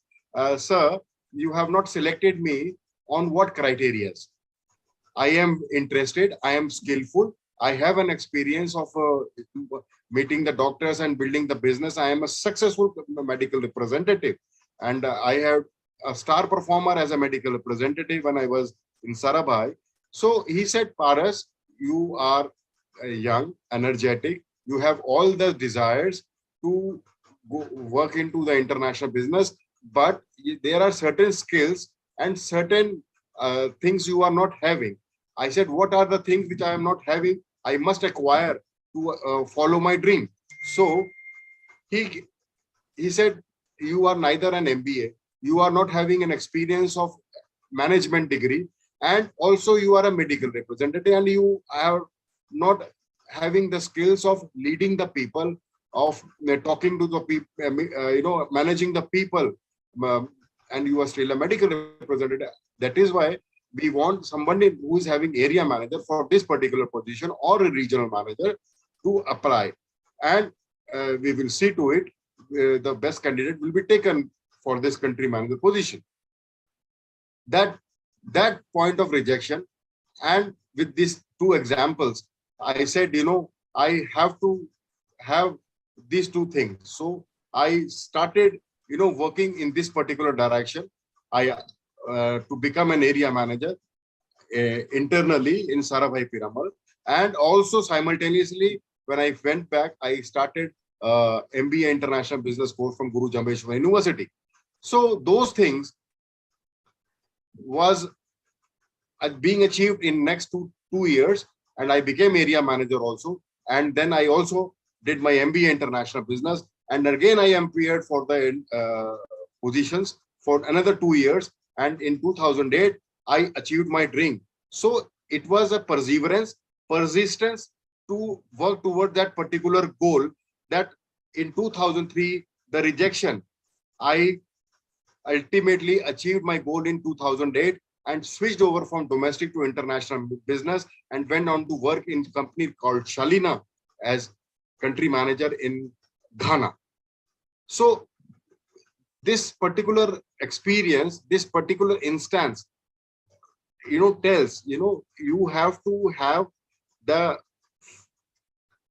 "Sir, you have not selected me on what criteria? I am interested, I am skillful, I have an experience of meeting the doctors and building the business. I am a successful medical representative, and I have a star performer as a medical representative when I was in Sarabhai." So he said, "Paras, you are young, energetic, you have all the desires to work into the international business, but there are certain skills and certain things you are not having." I said, "What are the things which I am not having? I must acquire to follow my dream." So he said, "You are neither an MBA, you are not having an experience of management degree, and also you are a medical representative, and you are not having the skills of leading the people, of talking to the people, managing the people, and you are still a medical representative. That is why we want somebody who is having area manager for this particular position, or a regional manager, to apply. And we will see to it, the best candidate will be taken for this country manager position." That point of rejection, and with these two examples, I said, I have to have these two things. So I started, working in this particular direction. To become an area manager internally in Sarabhai Piramal, and also simultaneously, when I went back, I started MBA International Business course from Guru Jambeshwar University. So those things was being achieved in next 2 years, and I became area manager also. And then I also did my MBA International Business, and again I appeared for the positions for another 2 years. And in 2008, I achieved my dream. So it was a perseverance, persistence to work toward that particular goal. That in 2003, the rejection, I ultimately achieved my goal in 2008 and switched over from domestic to international business and went on to work in a company called Shalina as country manager in Ghana. So this particular experience, this particular instance, tells, you have to have the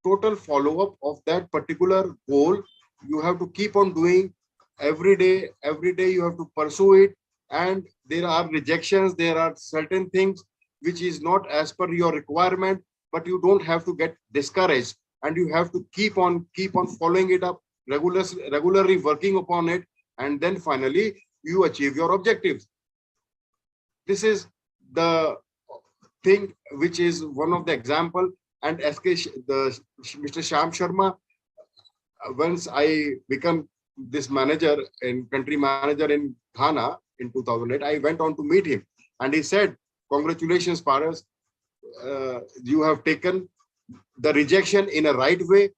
total follow-up of that particular goal. You have to keep on doing every day you have to pursue it. And there are rejections, there are certain things which is not as per your requirement, but you don't have to get discouraged, and you have to keep on following it up, regularly working upon it, and then finally you achieve your objectives. This is the thing which is one of the example. And Mr. Shyam Sharma, once I become this manager and country manager in Ghana in 2008, I went on to meet him, and he said, "Congratulations, Paras, you have taken the rejection in a right way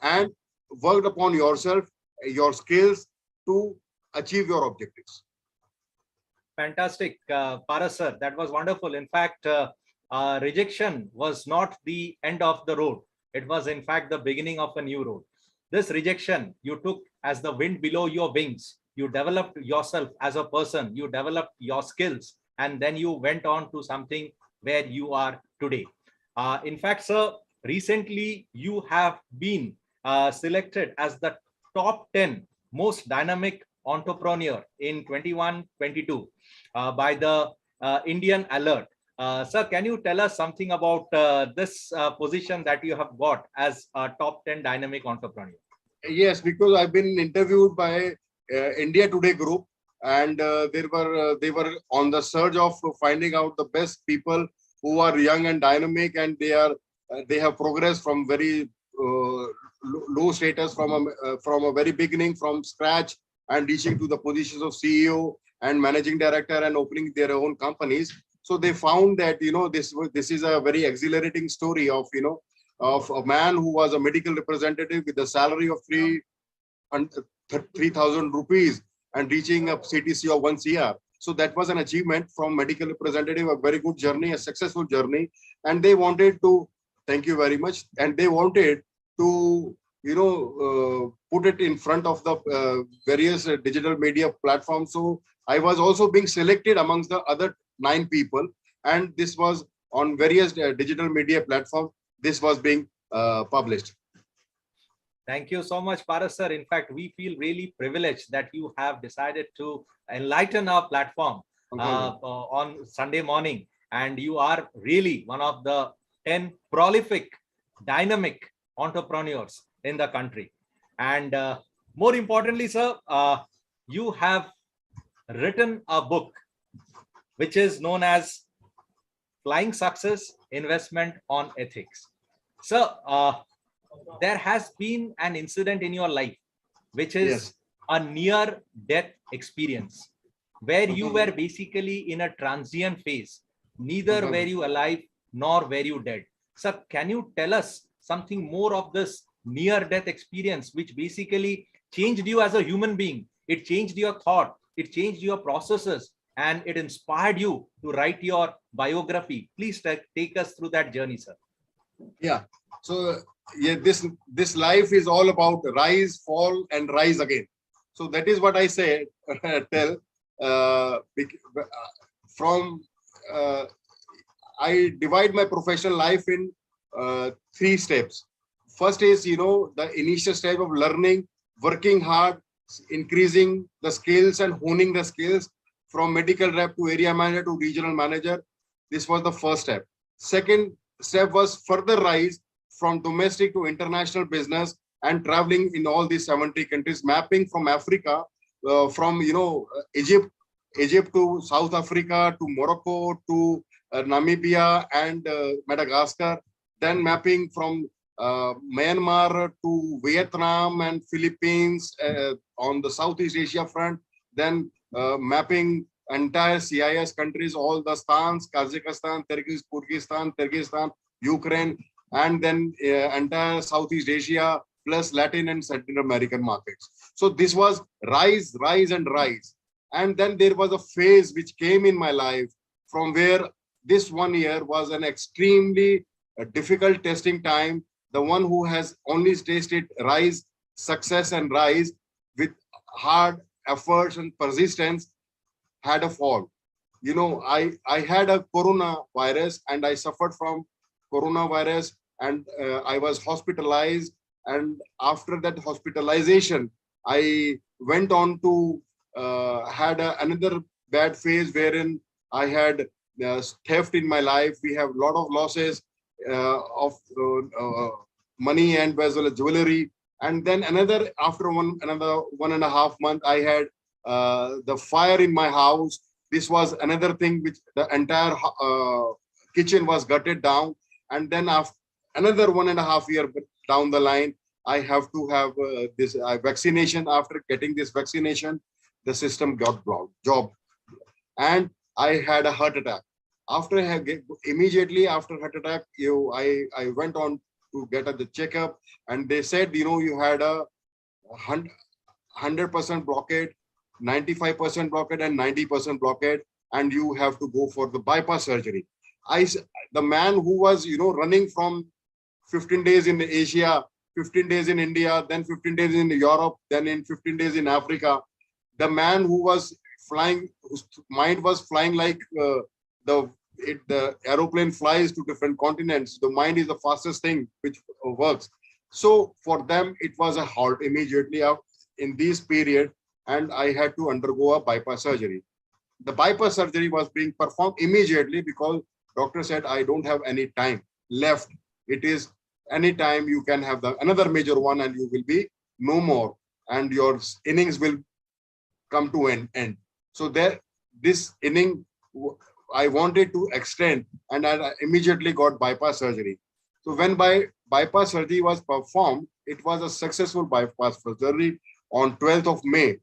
and worked upon yourself, your skills to achieve your objectives." Fantastic, Paras sir, that was wonderful. In fact, rejection was not the end of the road. It was in fact the beginning of a new road. This rejection you took as the wind below your wings. You developed yourself as a person, you developed your skills, and then you went on to something where you are today. In fact, sir, recently you have been selected as the top 10 most dynamic entrepreneur in 21-22 by the Indian Alert. Sir, can you tell us something about this position that you have got as a top 10 dynamic entrepreneur? Yes, because I've been interviewed by India Today Group, and they were on the surge of finding out the best people who are young and dynamic, and they have progressed from very low status from a very beginning, from scratch, and reaching to the positions of CEO and managing director and opening their own companies. So they found that this is a very exhilarating story of of a man who was a medical representative with a salary of 3,000 rupees and reaching a CTC of 1 CR. So that was an achievement from medical representative, a very good journey, a successful journey. And they wanted to, thank you very much, and they wanted to put it in front of the various digital media platforms. So I was also being selected amongst the other 9 people, and this was on various digital media platforms. This was being published. Thank you so much, Paras sir. In fact, we feel really privileged that you have decided to enlighten our platform on Sunday morning, and you are really one of the 10 prolific, dynamic entrepreneurs in the country. And more importantly, sir, you have written a book which is known as Flying Success: Investment on Ethics. So there has been an incident in your life which is a near-death experience, where you were basically in a transient phase. Neither were you alive nor were you dead. So can you tell us something more of this near-death experience, which basically changed you as a human being? It changed your thought, it changed your processes, and it inspired you to write your biography. Please take us through that journey, sir. Yeah. So yeah, this life is all about rise, fall, and rise again. So that is what I say. Tell I divide my professional life in 3 steps. First is the initial step of learning, working hard, increasing the skills and honing the skills from medical rep to area manager to regional manager. This was the first step. Second step was further rise from domestic to international business and traveling in all these 70 countries, mapping from Africa, from Egypt to South Africa to Morocco to Namibia and Madagascar, then mapping from Myanmar to Vietnam and Philippines on the Southeast Asia front, then mapping entire CIS countries, all the stans, Kazakhstan, Kyrgyzstan, Ukraine, and then entire Southeast Asia, plus Latin and Central American markets. So this was rise, rise, and rise. And then there was a phase which came in my life from where this 1 year was an extremely difficult testing time. The one who has only tasted rise, success, and rise with hard efforts and persistence had a fall. You know, I had a coronavirus and I suffered from coronavirus, and I was hospitalized. And after that hospitalization, I went on to had another bad phase wherein I had theft in my life. We have a lot of losses of money and as well as jewelry. And then another, after another 1.5 months, I had the fire in my house. This was another thing which the entire kitchen was gutted down. And then after another 1.5 years down the line, I have to have this vaccination. After getting this vaccination, the system got blocked, and I had a heart attack. After immediately after heart attack, I went on to get the checkup, and they said, you know, you had a 100% blockade, 95% blockade, and 90% blockade, and you have to go for the bypass surgery. The man who was, you know, running from 15 days in Asia, 15 days in India, then 15 days in Europe, then in 15 days in Africa, the man who was flying, whose mind was flying like the aeroplane flies to different continents. The mind is the fastest thing which works. So for them, it was a halt immediately in this period, and I had to undergo a bypass surgery. The bypass surgery was being performed immediately because doctor said, I don't have any time left. It is any time you can have another major one and you will be no more, and your innings will come to an end. So this inning I wanted to extend, and I immediately got bypass surgery. So when bypass surgery was performed, it was a successful bypass surgery on 12th of May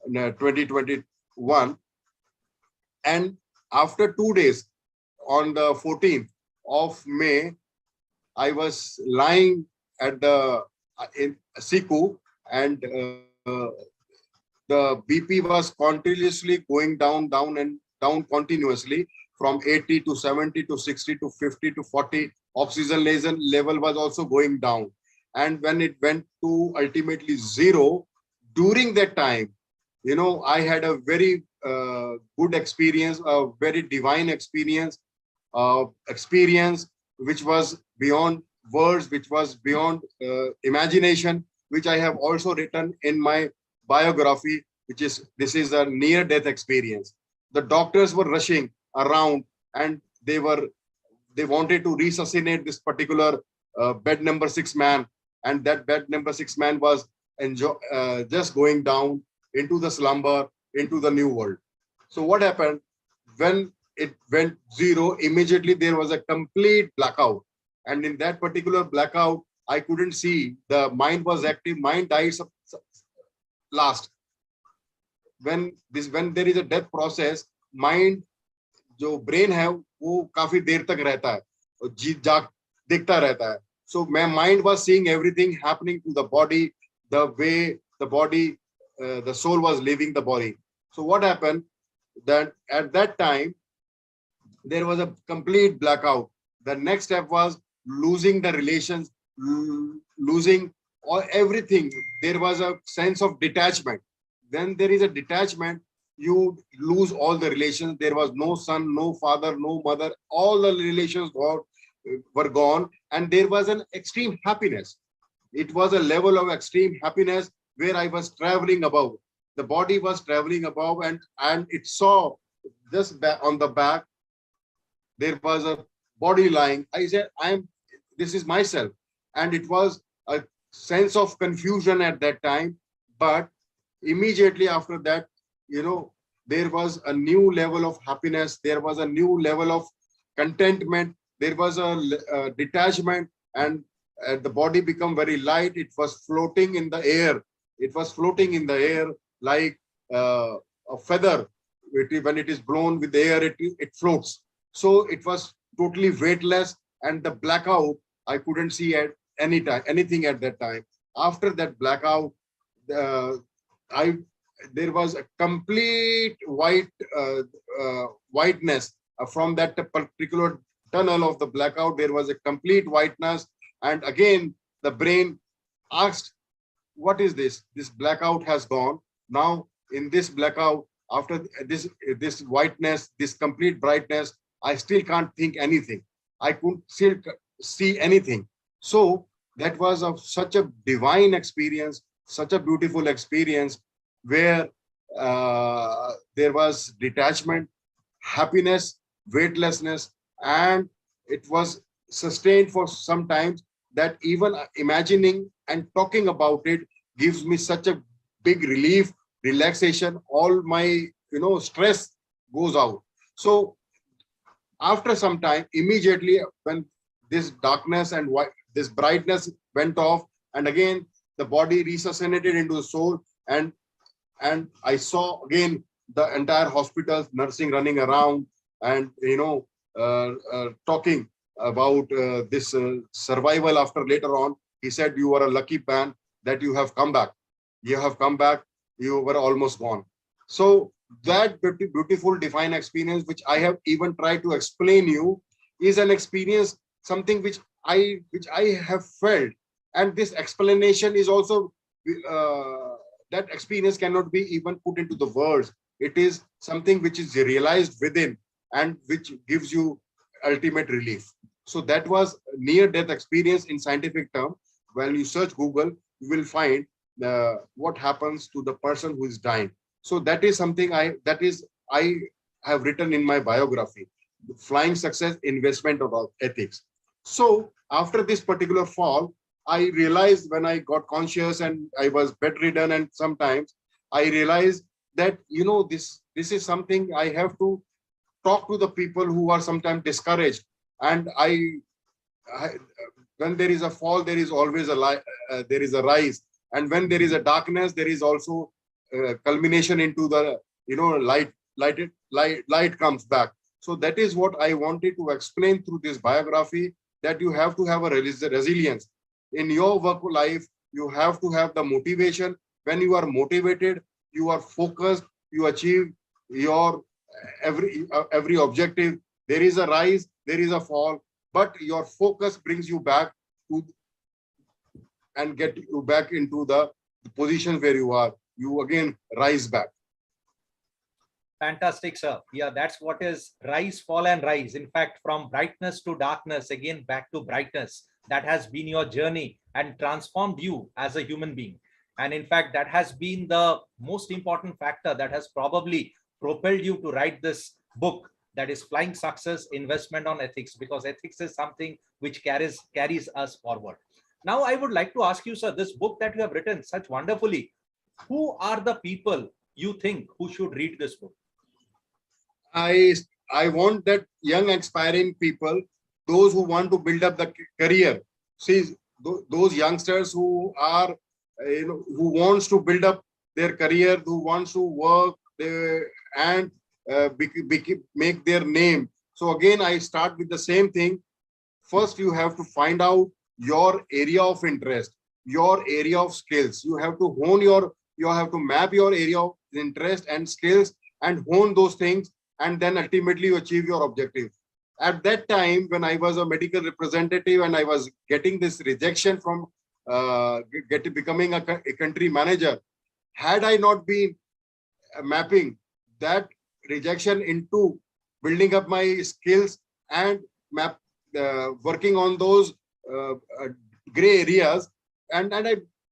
2021. And after 2 days, on the 14th of May, I was lying at in Siku, and the BP was continuously going down continuously from 80 to 70 to 60 to 50 to 40. Oxygen level was also going down. And when it went to ultimately 0, during that time, you know, I had a very good experience, a very divine experience, which was beyond words, which was beyond imagination, which I have also written in my biography, this is a near-death experience. The doctors were rushing around, and they wanted to resuscitate this particular bed number 6 man, and that bed number 6 man was just going down into the slumber, into the new world. So what happened when it went 0? Immediately there was a complete blackout, and in that particular blackout, I couldn't see. The mind was active. Mind dies last. When there is a death process, mind, जो brain है, वो काफी देर तक रहता है, जाग देखता रहता है. So my mind was seeing everything happening to the body, the way the body, the soul was leaving the body. So what happened? That at that time, there was a complete blackout. The next step was losing the relations, losing everything. There was a sense of detachment. Then there is a detachment, you lose all the relations. There was no son, no father, no mother. All the relations were gone, and there was an extreme happiness. It was a level of extreme happiness where I was traveling above. The body was traveling above, and it saw just on the back, there was a body lying. I said, this is myself. And it was a sense of confusion at that time. But immediately after that, you know, there was a new level of happiness. There was a new level of contentment. There was a detachment, and the body became very light. It was floating in the air. It was floating in the air like a feather when it is blown with air, it floats. So it was totally weightless, and the blackout, I couldn't see at any time anything at that time. After that blackout, there was a complete whiteness from that particular tunnel of the blackout. There was a complete whiteness, and again the brain asked, what is this? This blackout has gone. Now in this blackout, after this whiteness, this complete brightness, I still can't think anything. I couldn't still see anything. So that was such a divine experience, such a beautiful experience, where there was detachment, happiness, weightlessness, and it was sustained for some time, that even imagining and talking about it gives me such a big relief, relaxation. All my stress goes out. So after some time, immediately when this darkness and this brightness went off, and again the body resuscitated into the soul, and I saw again the entire hospital nursing running around, and talking about this survival. After later on, he said, you are a lucky man that you have come back. You have come back. You were almost gone. So that beautiful divine experience, which I have even tried to explain you, is an experience, something which I have felt. And this explanation is also that experience cannot be even put into the words. It is something which is realized within, and which gives you ultimate relief. So that was near-death experience in scientific term. When you search Google, you will find what happens to the person who is dying. So that is something I have written in my biography, Flying Success, Investment of Ethics. So after this particular fall, I realized, when I got conscious and I was bedridden, and sometimes I realized that this is something I have to talk to the people who are sometimes discouraged. And when there is a fall, there is always there is a rise, and when there is a darkness, there is also culmination into the light comes back. So that is what I wanted to explain through this biography, that you have to have a resilience in your work life. You have to have the motivation. When you are motivated, you are focused, you achieve your every objective. There is a rise, there is a fall, but your focus brings you back to and get you back into the position where you are. You again rise back. Fantastic, sir. Yeah, that's what is rise, fall, and rise. In fact, from brightness to darkness, again back to brightness. That has been your journey and transformed you as a human being. And in fact, that has been the most important factor that has probably propelled you to write this book, that is Flying Success, Investment on Ethics, because ethics is something which carries us forward. Now, I would like to ask you, sir, this book that you have written such wonderfully, who are the people you think who should read this book? I want that young aspiring people, those who want to build up the career. See, those youngsters who are, who wants to build up their career, who wants to work and make their name. So again, I start with the same thing. First, you have to find out your area of interest, your area of skills. You have to hone you have to map your area of interest and skills and hone those things, and then ultimately you achieve your objective. At that time, when I was a medical representative and I was getting this rejection from becoming a country manager, had I not been mapping that rejection into building up my skills and working on those gray areas, and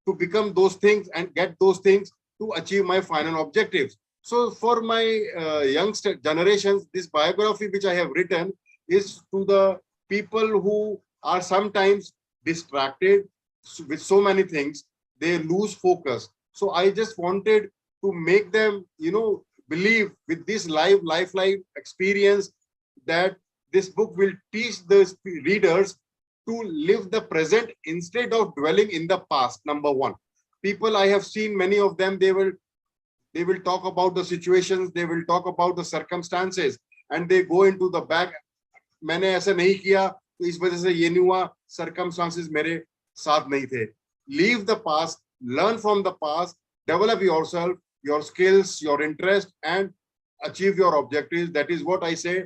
to become those things and get those things to achieve my final objectives. So for my youngster generations, this biography which I have written is to the people who are sometimes distracted with so many things, they lose focus. So I just wanted to make them, believe with this lifeline experience, that this book will teach the readers to live the present instead of dwelling in the past. Number one, people I have seen, many of them, they will they will talk about the situations, they will talk about the circumstances, and they go into the back. मैंने ऐसा नहीं किया तो इस वजह से ये नहीं हुआ, circumstances मेरे साथ नहीं थे. Leave the past, learn from the past, develop yourself, your skills, your interest, and achieve your objectives. That is what I say,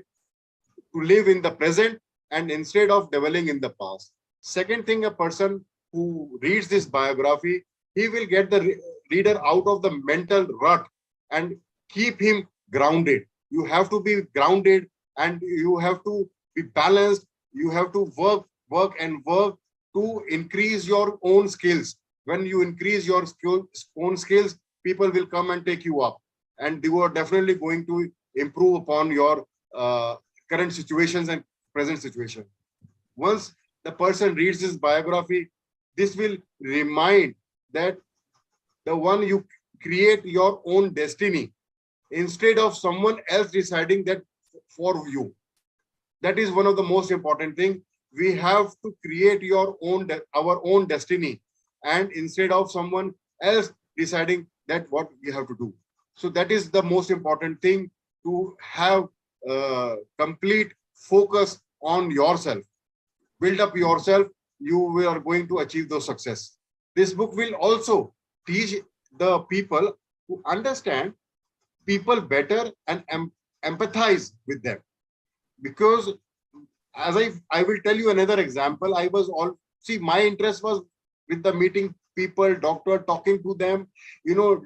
to live in the present and instead of dwelling in the past. Second thing, a person who reads this biography, he will get the reader out of the mental rut and keep him grounded. You have to be grounded and you have to be balanced. You have to work to increase your own skills. When you increase your own skills, people will come and take you up, and you are definitely going to improve upon your current situations and present situation. Once the person reads this biography, this will remind that the one you create your own destiny instead of someone else deciding that for you. That is one of the most important thing. We have to create our own destiny, and instead of someone else deciding that what we have to do. So that is the most important thing, to have complete focus on yourself. Build up yourself, you are going to achieve those success. This book will also teach the people to understand people better and empathize with them. Because as I will tell you another example, my interest was with the meeting people, doctor, talking to them,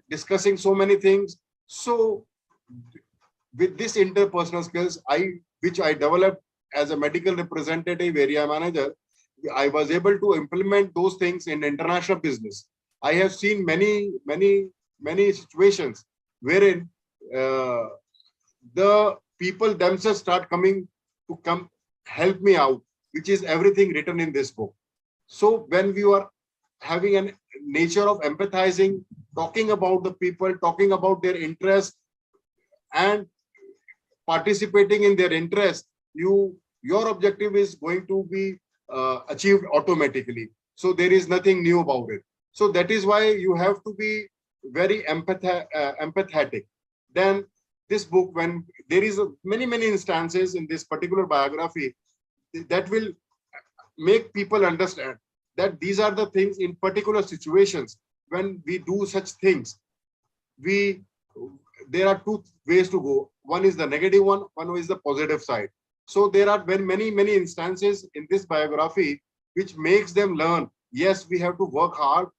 discussing so many things. So with this interpersonal skills, which I developed as a medical representative, area manager, I was able to implement those things in international business. I have seen many situations wherein the people themselves start coming to come help me out, which is everything written in this book. So when we are having a nature of empathizing, talking about the people, talking about their interests, and participating in their interest, your objective is going to be achieved automatically. So there is nothing new about it. So that is why you have to be very empathetic. Then this book, when there is many instances in this particular biography that will make people understand that these are the things in particular situations. When we do such things, there are two ways to go. One is the negative one is the positive side. So there are many instances in this biography which makes them learn, yes, we have to work hard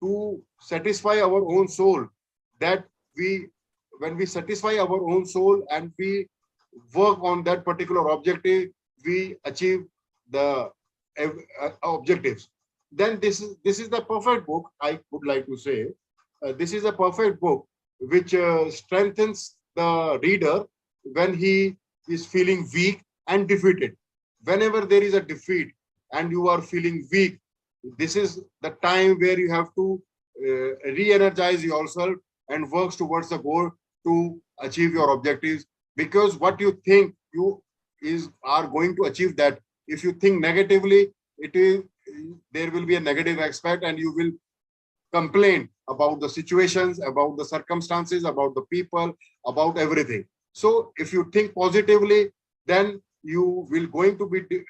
to satisfy our own soul. That when we satisfy our own soul and we work on that particular objective, we achieve the objectives. Then this is the perfect book, I would like to say. This is a perfect book which strengthens the reader when he is feeling weak and defeated. Whenever there is a defeat and you are feeling weak, this is the time where you have to re-energize yourself and work towards the goal to achieve your objectives. Because what you think you are going to achieve that. If you think negatively, there will be a negative aspect and you will complain about the situations, about the circumstances, about the people, about everything. So if you think positively, then you will going to be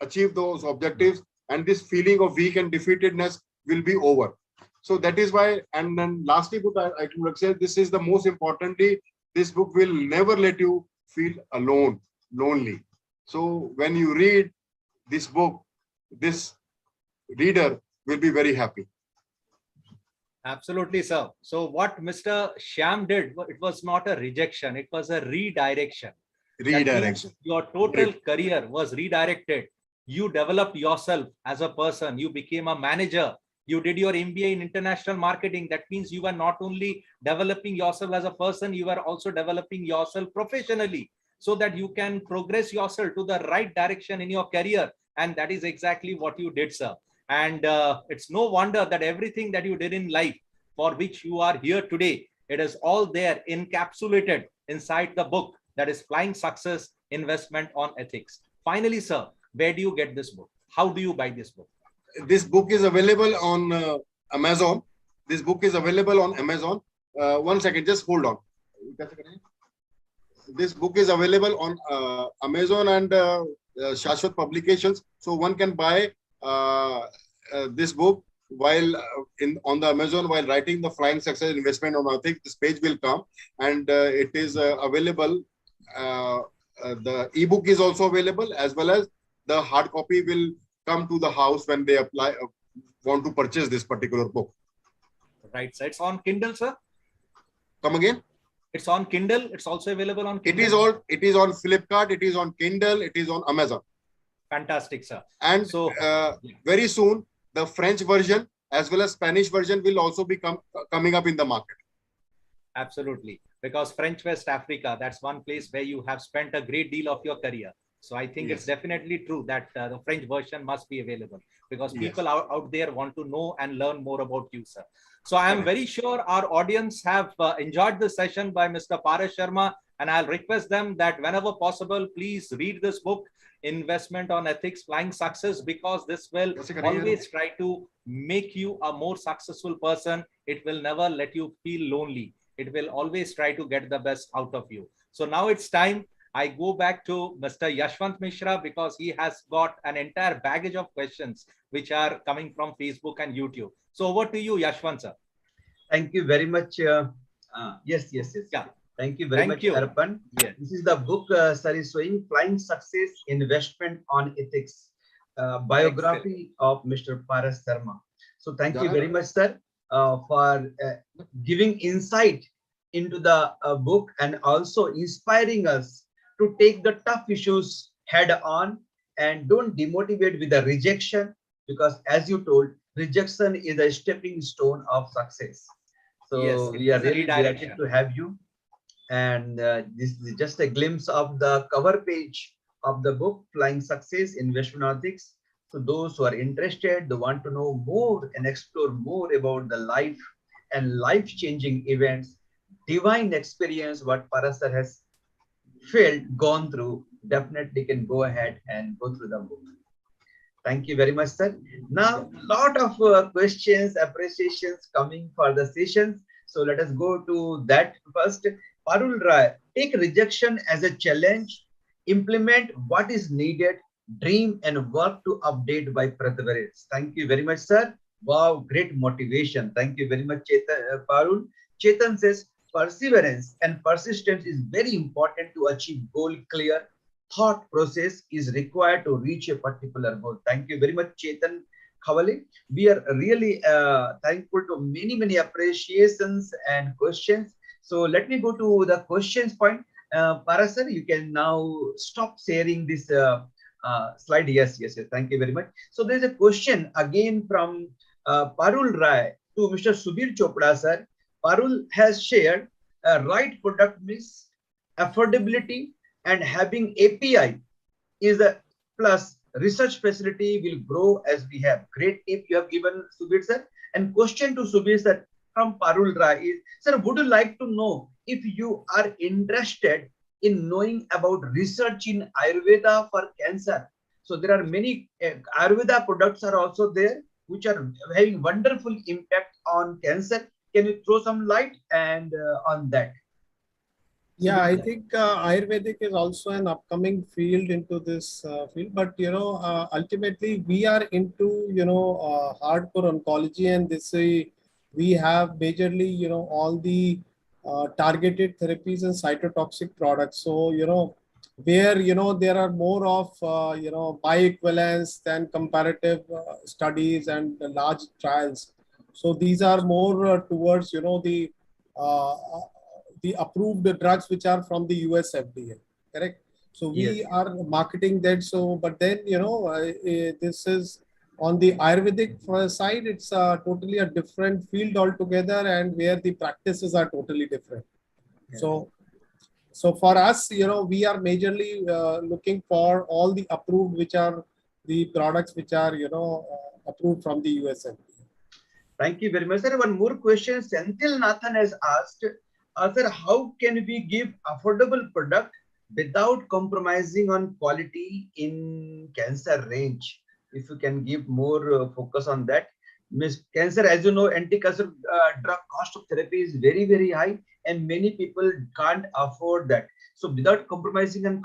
achieve those objectives, and this feeling of weak and defeatedness will be over. So that is why, and then lastly, I could say this is the most importantly, this book will never let you feel alone, lonely. So when you read this book, this reader will be very happy. Absolutely, sir. So what Mr. Shyam did, it was not a rejection, it was a redirection. Redirection. Your total career was redirected. You developed yourself as a person. You became a manager. You did your MBA in international marketing. That means you were not only developing yourself as a person, you were also developing yourself professionally so that you can progress yourself to the right direction in your career. And that is exactly what you did, sir. And it's no wonder that everything that you did in life for which you are here today, it is all there encapsulated inside the book, that is Flying Success, Investment on Ethics. Finally, sir, where do you get this book? How do you buy this book? This book is available on Amazon. This book is available on Amazon. one second, just hold on. This book is available on Amazon and Shashwat Publications. So one can buy this book while on the Amazon while writing the Flying Success Investment on Ethics. This page will come, and it is available. The ebook is also available, as well as the hard copy will come to the house when they want to purchase this particular book. Right, sir. It's on Kindle, sir. Come again? It's on Kindle. It's also available on Kindle. It is on Flipkart. It is on Kindle. It is on Amazon. Fantastic, sir. And so very soon, the French version as well as Spanish version will also be coming up in the market. Absolutely. Because French West Africa, that's one place where you have spent a great deal of your career. So I think it's definitely true that the French version must be available, because people out there want to know and learn more about you, sir. So I am very sure our audience have enjoyed this session by Mr. Paras Sharma, and I'll request them that whenever possible, please read this book, Investment on Ethics, Flying Success, because this will always try to make you a more successful person. It will never let you feel lonely. It will always try to get the best out of you. So now it's time I go back to Mr. Yashwant Mishra, because he has got an entire baggage of questions which are coming from Facebook and YouTube. So over to you, Yashwant, sir. Thank you very much. Yes. Yeah. Thank you very much, Arpan. Yes. This is the book, sir is showing, Flying Success, Investment on Ethics, biography of Mr. Paras Sharma. So thank you very much, sir, for giving insight into the book and also inspiring us to take the tough issues head on and don't demotivate with the rejection, because as you told, rejection is a stepping stone of success. So we are really delighted to have you. And this is just a glimpse of the cover page of the book, Flying Success, Investment on Ethics. So those who are interested, they want to know more and explore more about the life and life-changing events, divine experience, what Paras sir has gone through, definitely can go ahead and go through the book. Thank you very much, sir. Now, lot of questions, appreciations coming for the sessions. So let us go to that first. Parul Rai, take rejection as a challenge, implement what is needed, dream and work to update by perseverance. Thank you very much, sir. Wow, great motivation. Thank you very much, Parul. Chetan says, perseverance and persistence is very important to achieve goal. Clear thought process is required to reach a particular goal. Thank you very much, Chetan Khawale. We are really thankful to many appreciations and questions. So let me go to the questions point. Paras sir, you can now stop sharing this slide. Yes. Thank you very much. So there's a question again from Parul Rai to Mr. Subir Chopra, sir. Parul has shared right product mix, affordability, and having API is a plus. Research facility will grow as we have. Great tip you have given, Subir sir. And question to Subir sir from Parul Rai is, sir, would you like to know if you are interested in knowing about research in Ayurveda for cancer? So there are many Ayurveda products are also there, which are having wonderful impact on cancer. Can you throw some light and on that? Yeah, I think Ayurvedic is also an upcoming field into this field, but ultimately we are into hardcore oncology, and this we have majorly all the targeted therapies and cytotoxic products. So where there are more of bioequivalence than comparative studies and large trials. So these are more towards the approved drugs which are from the US FDA, correct? So we are marketing that. So, but then this is on the Ayurvedic side, it's totally a different field altogether, and where the practices are totally different. So for us, we are majorly looking for all the approved, which are the products which are approved from the US FDA. Thank you very much, sir. One more question Senthil Nathan has asked. Sir, how can we give affordable product without compromising on quality in cancer range? If you can give more focus on that. Miss Cancer, as you know, anti-cancer drug cost of therapy is very, very high, and many people can't afford that. So without compromising on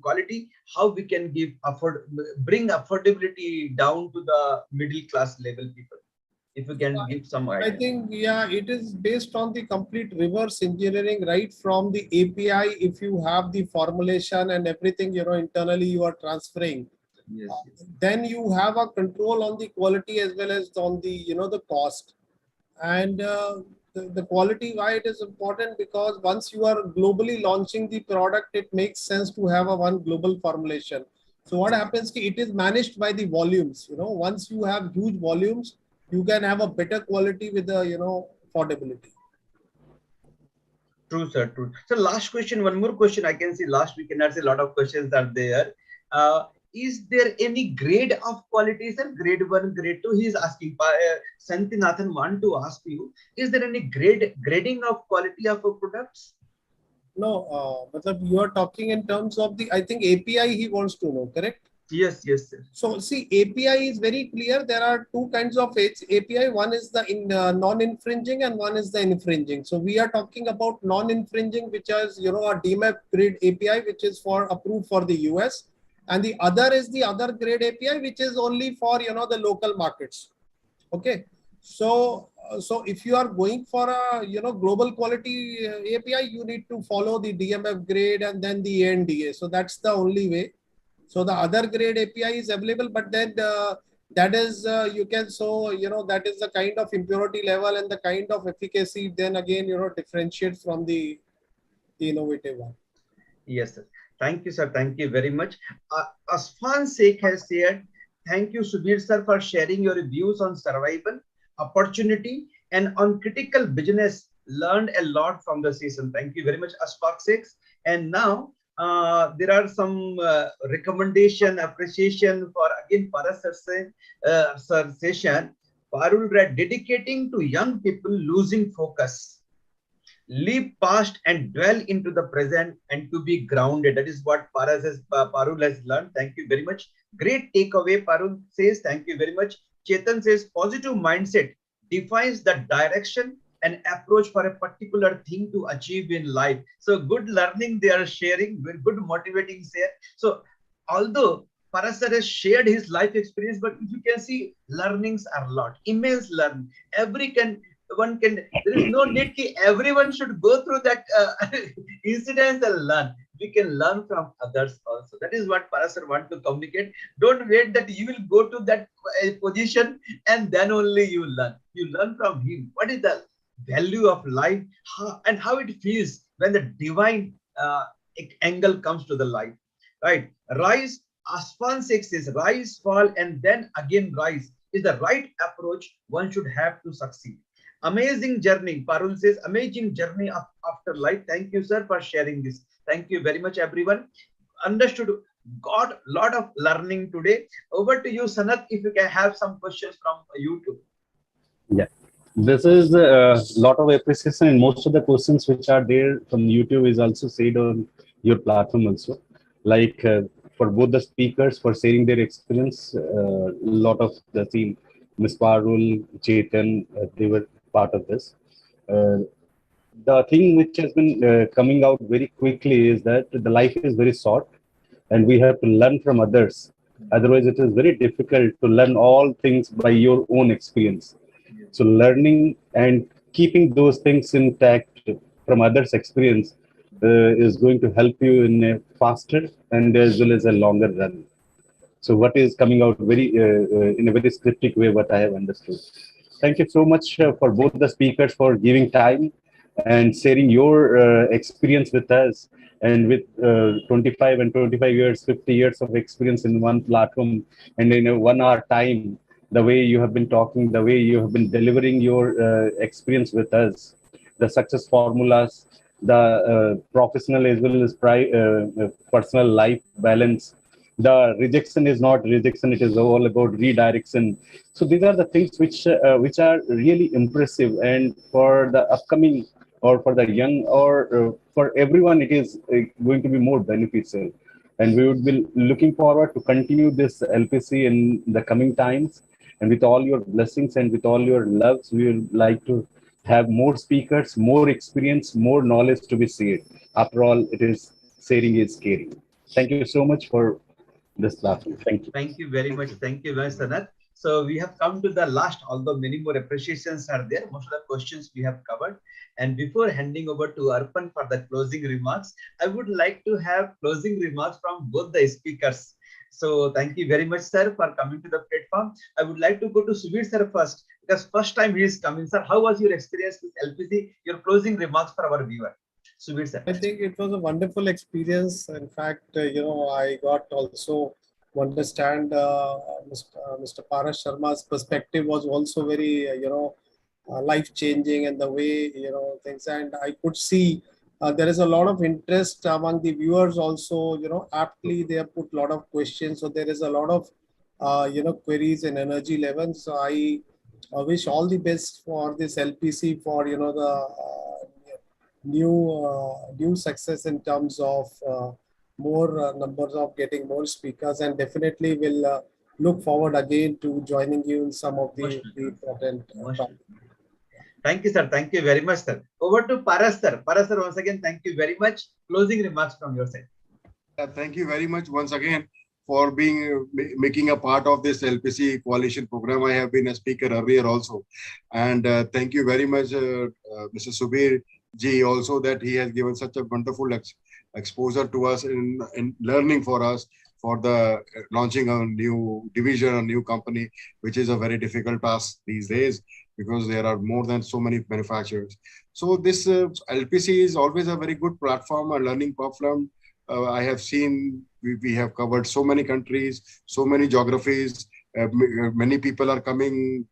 quality, how we can bring affordability down to the middle class level people? If you can give some I idea. think, yeah, it is based on the complete reverse engineering, right from the API. If you have the formulation and everything, internally you are transferring, Yes, yes. then you have a control on the quality as well as on the, the cost. And the quality, why it is important, because once you are globally launching the product, it makes sense to have a one global formulation. So what happens, it is managed by the volumes. Once you have huge volumes, you can have a better quality with the, affordability. True, sir. True. So last question, one more question. I can see last we cannot say a lot of questions are there. Is there any grade of quality, sir? Grade 1, grade 2? He is asking. Santinathan want to ask you, is there any grading of quality of products? No, but you are talking in terms of the, I think API he wants to know, correct? Yes, yes, sir. So see, API is very clear. There are two kinds of API. One is the non-infringing and one is the infringing. So we are talking about non-infringing, which is, a DMAP grade API, which is approved for the US. And the other is the other grade API, which is only for, the local markets. Okay. So if you are going for a, global quality API, you need to follow the DMF grade and then the ANDA. So that's the only way. So the other grade API is available, but then that is, you can, so, that is the kind of impurity level and the kind of efficacy, then again, differentiates from the innovative one. Yes, sir. Thank you, sir. Thank you very much. Asfan Sheikh has said, thank you, Subir sir, for sharing your views on survival, opportunity, and on critical business. Learned a lot from the session. Thank you very much, Asfan Sheikh. And now, there are some recommendation, appreciation for again Paras sir session. Parul read, dedicating to young people losing focus. Leave past and dwell into the present and to be grounded. That is what Parul has learned. Thank you very much. Great takeaway. Parul says, thank you very much. Chetan says, positive mindset defines the direction and approach for a particular thing to achieve in life. So good learning they are sharing, good motivating share. So although Parasar has shared his life experience, but if you can see, learnings are a lot, immense learning. There is no need that everyone should go through that incidents and learn. We can learn from others also. That is what Parasar want to communicate. Don't wait that you will go to that position and then only you learn. You learn from him. What is the value of life and how it feels when the divine angle comes to the life, right? Rise, Aspan 6 says rise, fall, and then again rise is the right approach one should have to succeed. Amazing journey. Parul says amazing journey after life. Thank you, sir, for sharing this. Thank you very much, everyone. Understood. Got a lot of learning today. Over to you, Sanat, if you can have some questions from YouTube. Yeah. This is a lot of appreciation, and most of the questions which are there from YouTube is also said on your platform also. Like for both the speakers for sharing their experience, a lot of the team, Ms. Parul, Chetan, they were part of this. The thing which has been coming out very quickly is that the life is very short and we have to learn from others. Otherwise, it is very difficult to learn all things by your own experience. So learning and keeping those things intact from others' experience is going to help you in a faster and as well as a longer run. So what is coming out very in a very cryptic way, what I have understood. Thank you so much for both the speakers for giving time and sharing your experience with us. And with 25 and 25 years, 50 years of experience in one platform and in a 1 hour time, the way you have been talking, the way you have been delivering your experience with us, the success formulas, the professional as well as personal life balance. The rejection is not rejection; it is all about redirection. So these are the things which are really impressive, and for the upcoming or for the young or for everyone, it is going to be more beneficial. And we would be looking forward to continue this LPC in the coming times. And with all your blessings and with all your loves, we would like to have more speakers, more experience, more knowledge to be shared. After all, it is sharing is caring. Thank you so much for this platform. Thank you. Thank you very much. Thank you very much, Sanat. So we have come to the last, although many more appreciations are there. Most of the questions we have covered. And before handing over to Arpan for the closing remarks, I would like to have closing remarks from both the speakers. So thank you very much, sir, for coming to the platform. I would like to go to Subir sir first, because first time he is coming. Sir, how was your experience with LPC? Your closing remarks for our viewer. Subir sir. I think it was a wonderful experience. In fact, I got also to understand Mr. Paras Sharma's perspective was also very, life-changing, and the way, things. And I could see there is a lot of interest among the viewers also, aptly they have put a lot of questions. So there is a lot of, queries and energy levels. So I wish all the best for this LPC for, the new success in terms of more numbers of getting more speakers, and definitely will look forward again to joining you in some of the important topics. Thank you, sir. Thank you very much, sir. Over to Paras sir. Paras sir, once again, thank you very much. Closing remarks from your side. Thank you very much once again for making a part of this LPC coalition program. I have been a speaker earlier also, and thank you very much, Mr. Subir Ji, also that he has given such a wonderful exposure to us in learning for us for the launching a new division, a new company, which is a very difficult task these days because there are more than so many manufacturers. So this LPC is always a very good platform, a learning platform. I have seen we have covered so many countries, so many geographies. Many people are coming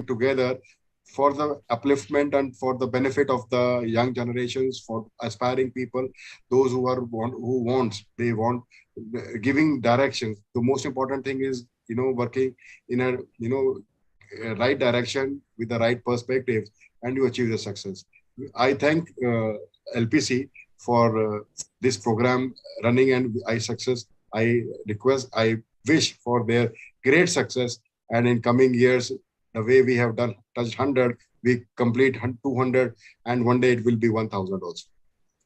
together for the upliftment and for the benefit of the young generations, for aspiring people, those who want giving directions. The most important thing is, working in a, right direction with the right perspective, and you achieve the success. I thank LPC for this program running, and I wish for their great success, and in coming years, the way we have touched 100, we complete 200, and one day it will be 1,000 also.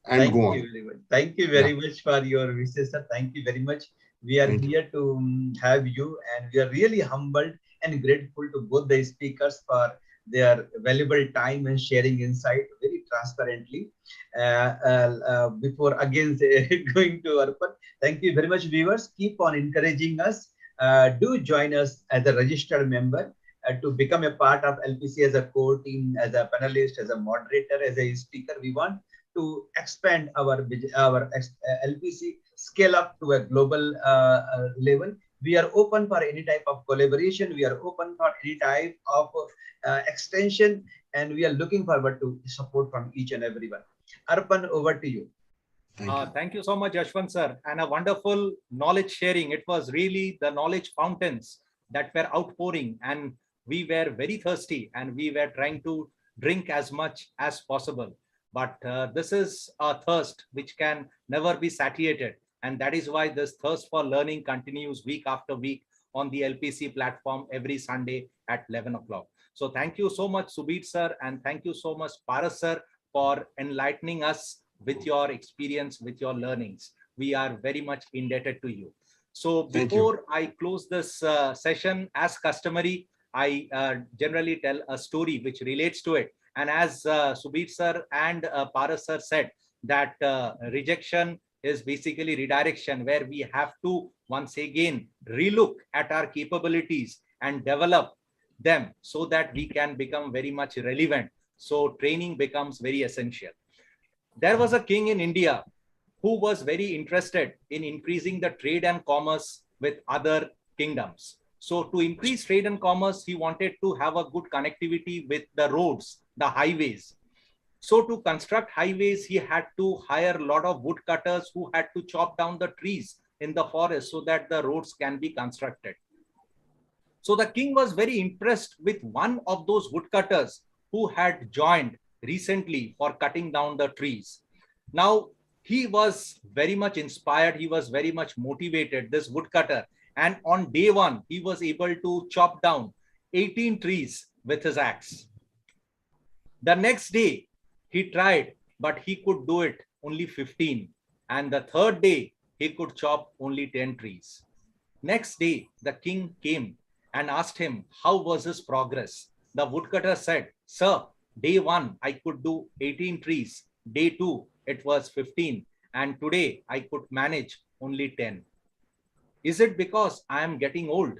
And thank go you on. very much. Thank you very much for your wishes, sir. Thank you very much. We are here to have you, and we are really humbled and grateful to both the speakers for their valuable time and sharing insight very transparently. Before again going to Arpan, thank you very much, viewers. Keep on encouraging us. Do join us as a registered member to become a part of LPC as a core team, as a panelist, as a moderator, as a speaker. We want to expand our LPC, scale up to a global level. We are open for any type of collaboration. We are open for any type of extension, and we are looking forward to support from each and everyone. Arpan, over to you. Thank you so much, Yashwant sir, and a wonderful knowledge sharing. It was really the knowledge fountains that were outpouring, and we were very thirsty, and we were trying to drink as much as possible. But this is a thirst which can never be satiated. And that is why this thirst for learning continues week after week on the LPC platform every Sunday at 11 o'clock. So thank you so much, Subir sir, and thank you so much, Paras sir, for enlightening us with your experience, with your learnings. We are very much indebted to you. So before I close this session, as customary, I generally tell a story which relates to it. And as Subir sir and Paras sir said, that rejection is basically redirection, where we have to once again relook at our capabilities and develop them so that we can become very much relevant. So training becomes very essential. There was a king in India who was very interested in increasing the trade and commerce with other kingdoms. So to increase trade and commerce, he wanted to have a good connectivity with the roads, the highways. So to construct highways, he had to hire a lot of woodcutters who had to chop down the trees in the forest so that the roads can be constructed. So the king was very impressed with one of those woodcutters who had joined recently for cutting down the trees. Now, he was very much inspired. He was very much motivated, this woodcutter, And on day 1, he was able to chop down 18 trees with his axe. The next day, he tried, but he could do it only 15. And the third day, he could chop only 10 trees. Next day, the king came and asked him, how was his progress? The woodcutter said, sir, day 1, I could do 18 trees. Day 2, it was 15. And today, I could manage only 10. Is it because I am getting old?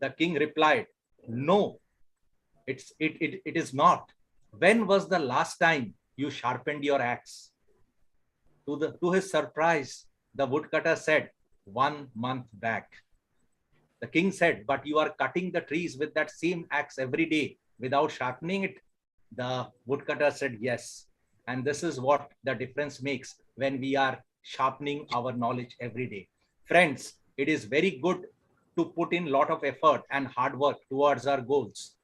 The king replied, no, it is not. When was the last time you sharpened your axe? To his surprise, the woodcutter said, 1 month back. The king said, but you are cutting the trees with that same axe every day without sharpening it. The woodcutter said, yes. And this is what the difference makes when we are sharpening our knowledge every day. Friends, it is very good to put in a lot of effort and hard work towards our goals.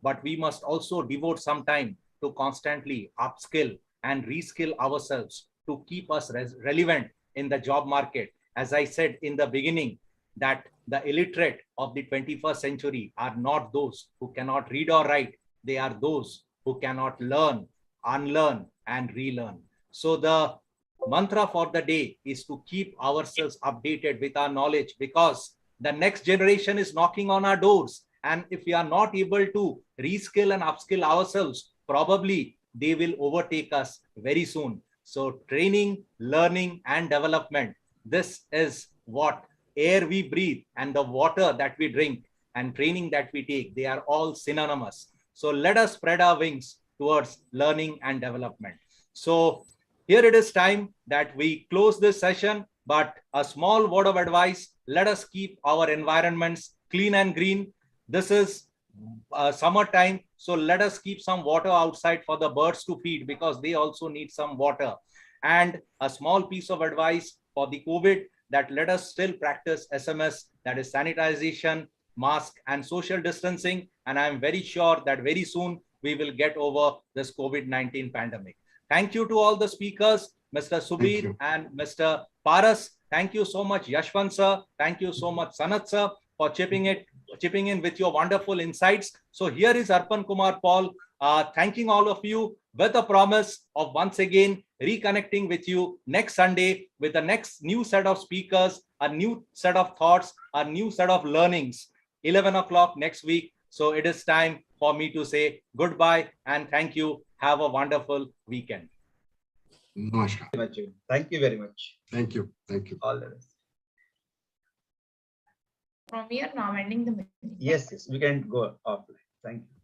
But we must also devote some time to constantly upskill and reskill ourselves to keep us relevant in the job market. As I said in the beginning, that the illiterate of the 21st century are not those who cannot read or write. They are those who cannot learn, unlearn, and relearn. So the mantra for the day is to keep ourselves updated with our knowledge, because the next generation is knocking on our doors. And if we are not able to reskill and upskill ourselves, probably they will overtake us very soon. So training, learning, and development, this is what air we breathe and the water that we drink and training that we take, they are all synonymous. So let us spread our wings towards learning and development. So here it is time that we close this session, but a small word of advice, let us keep our environments clean and green. This is summertime, so let us keep some water outside for the birds to feed, because they also need some water. And a small piece of advice for the COVID, that let us still practice SMS, that is sanitization, mask, and social distancing. And I'm very sure that very soon we will get over this COVID-19 pandemic. Thank you to all the speakers, Mr. Subir and Mr. Paras. Thank you so much, Yashwant sir. Thank you so much, Sanat sir, for chipping in with your wonderful insights. So here is Arpan Kumar Paul thanking all of you with a promise of once again reconnecting with you next Sunday with the next new set of speakers, a new set of thoughts, a new set of learnings, 11 o'clock next week. So it is time for me to say goodbye and thank you. Have a wonderful weekend. Namaskar. Thank you very much. Thank you. Thank you. All the best. From here, now I'm ending the meeting. Yes, we can go offline. Thank you.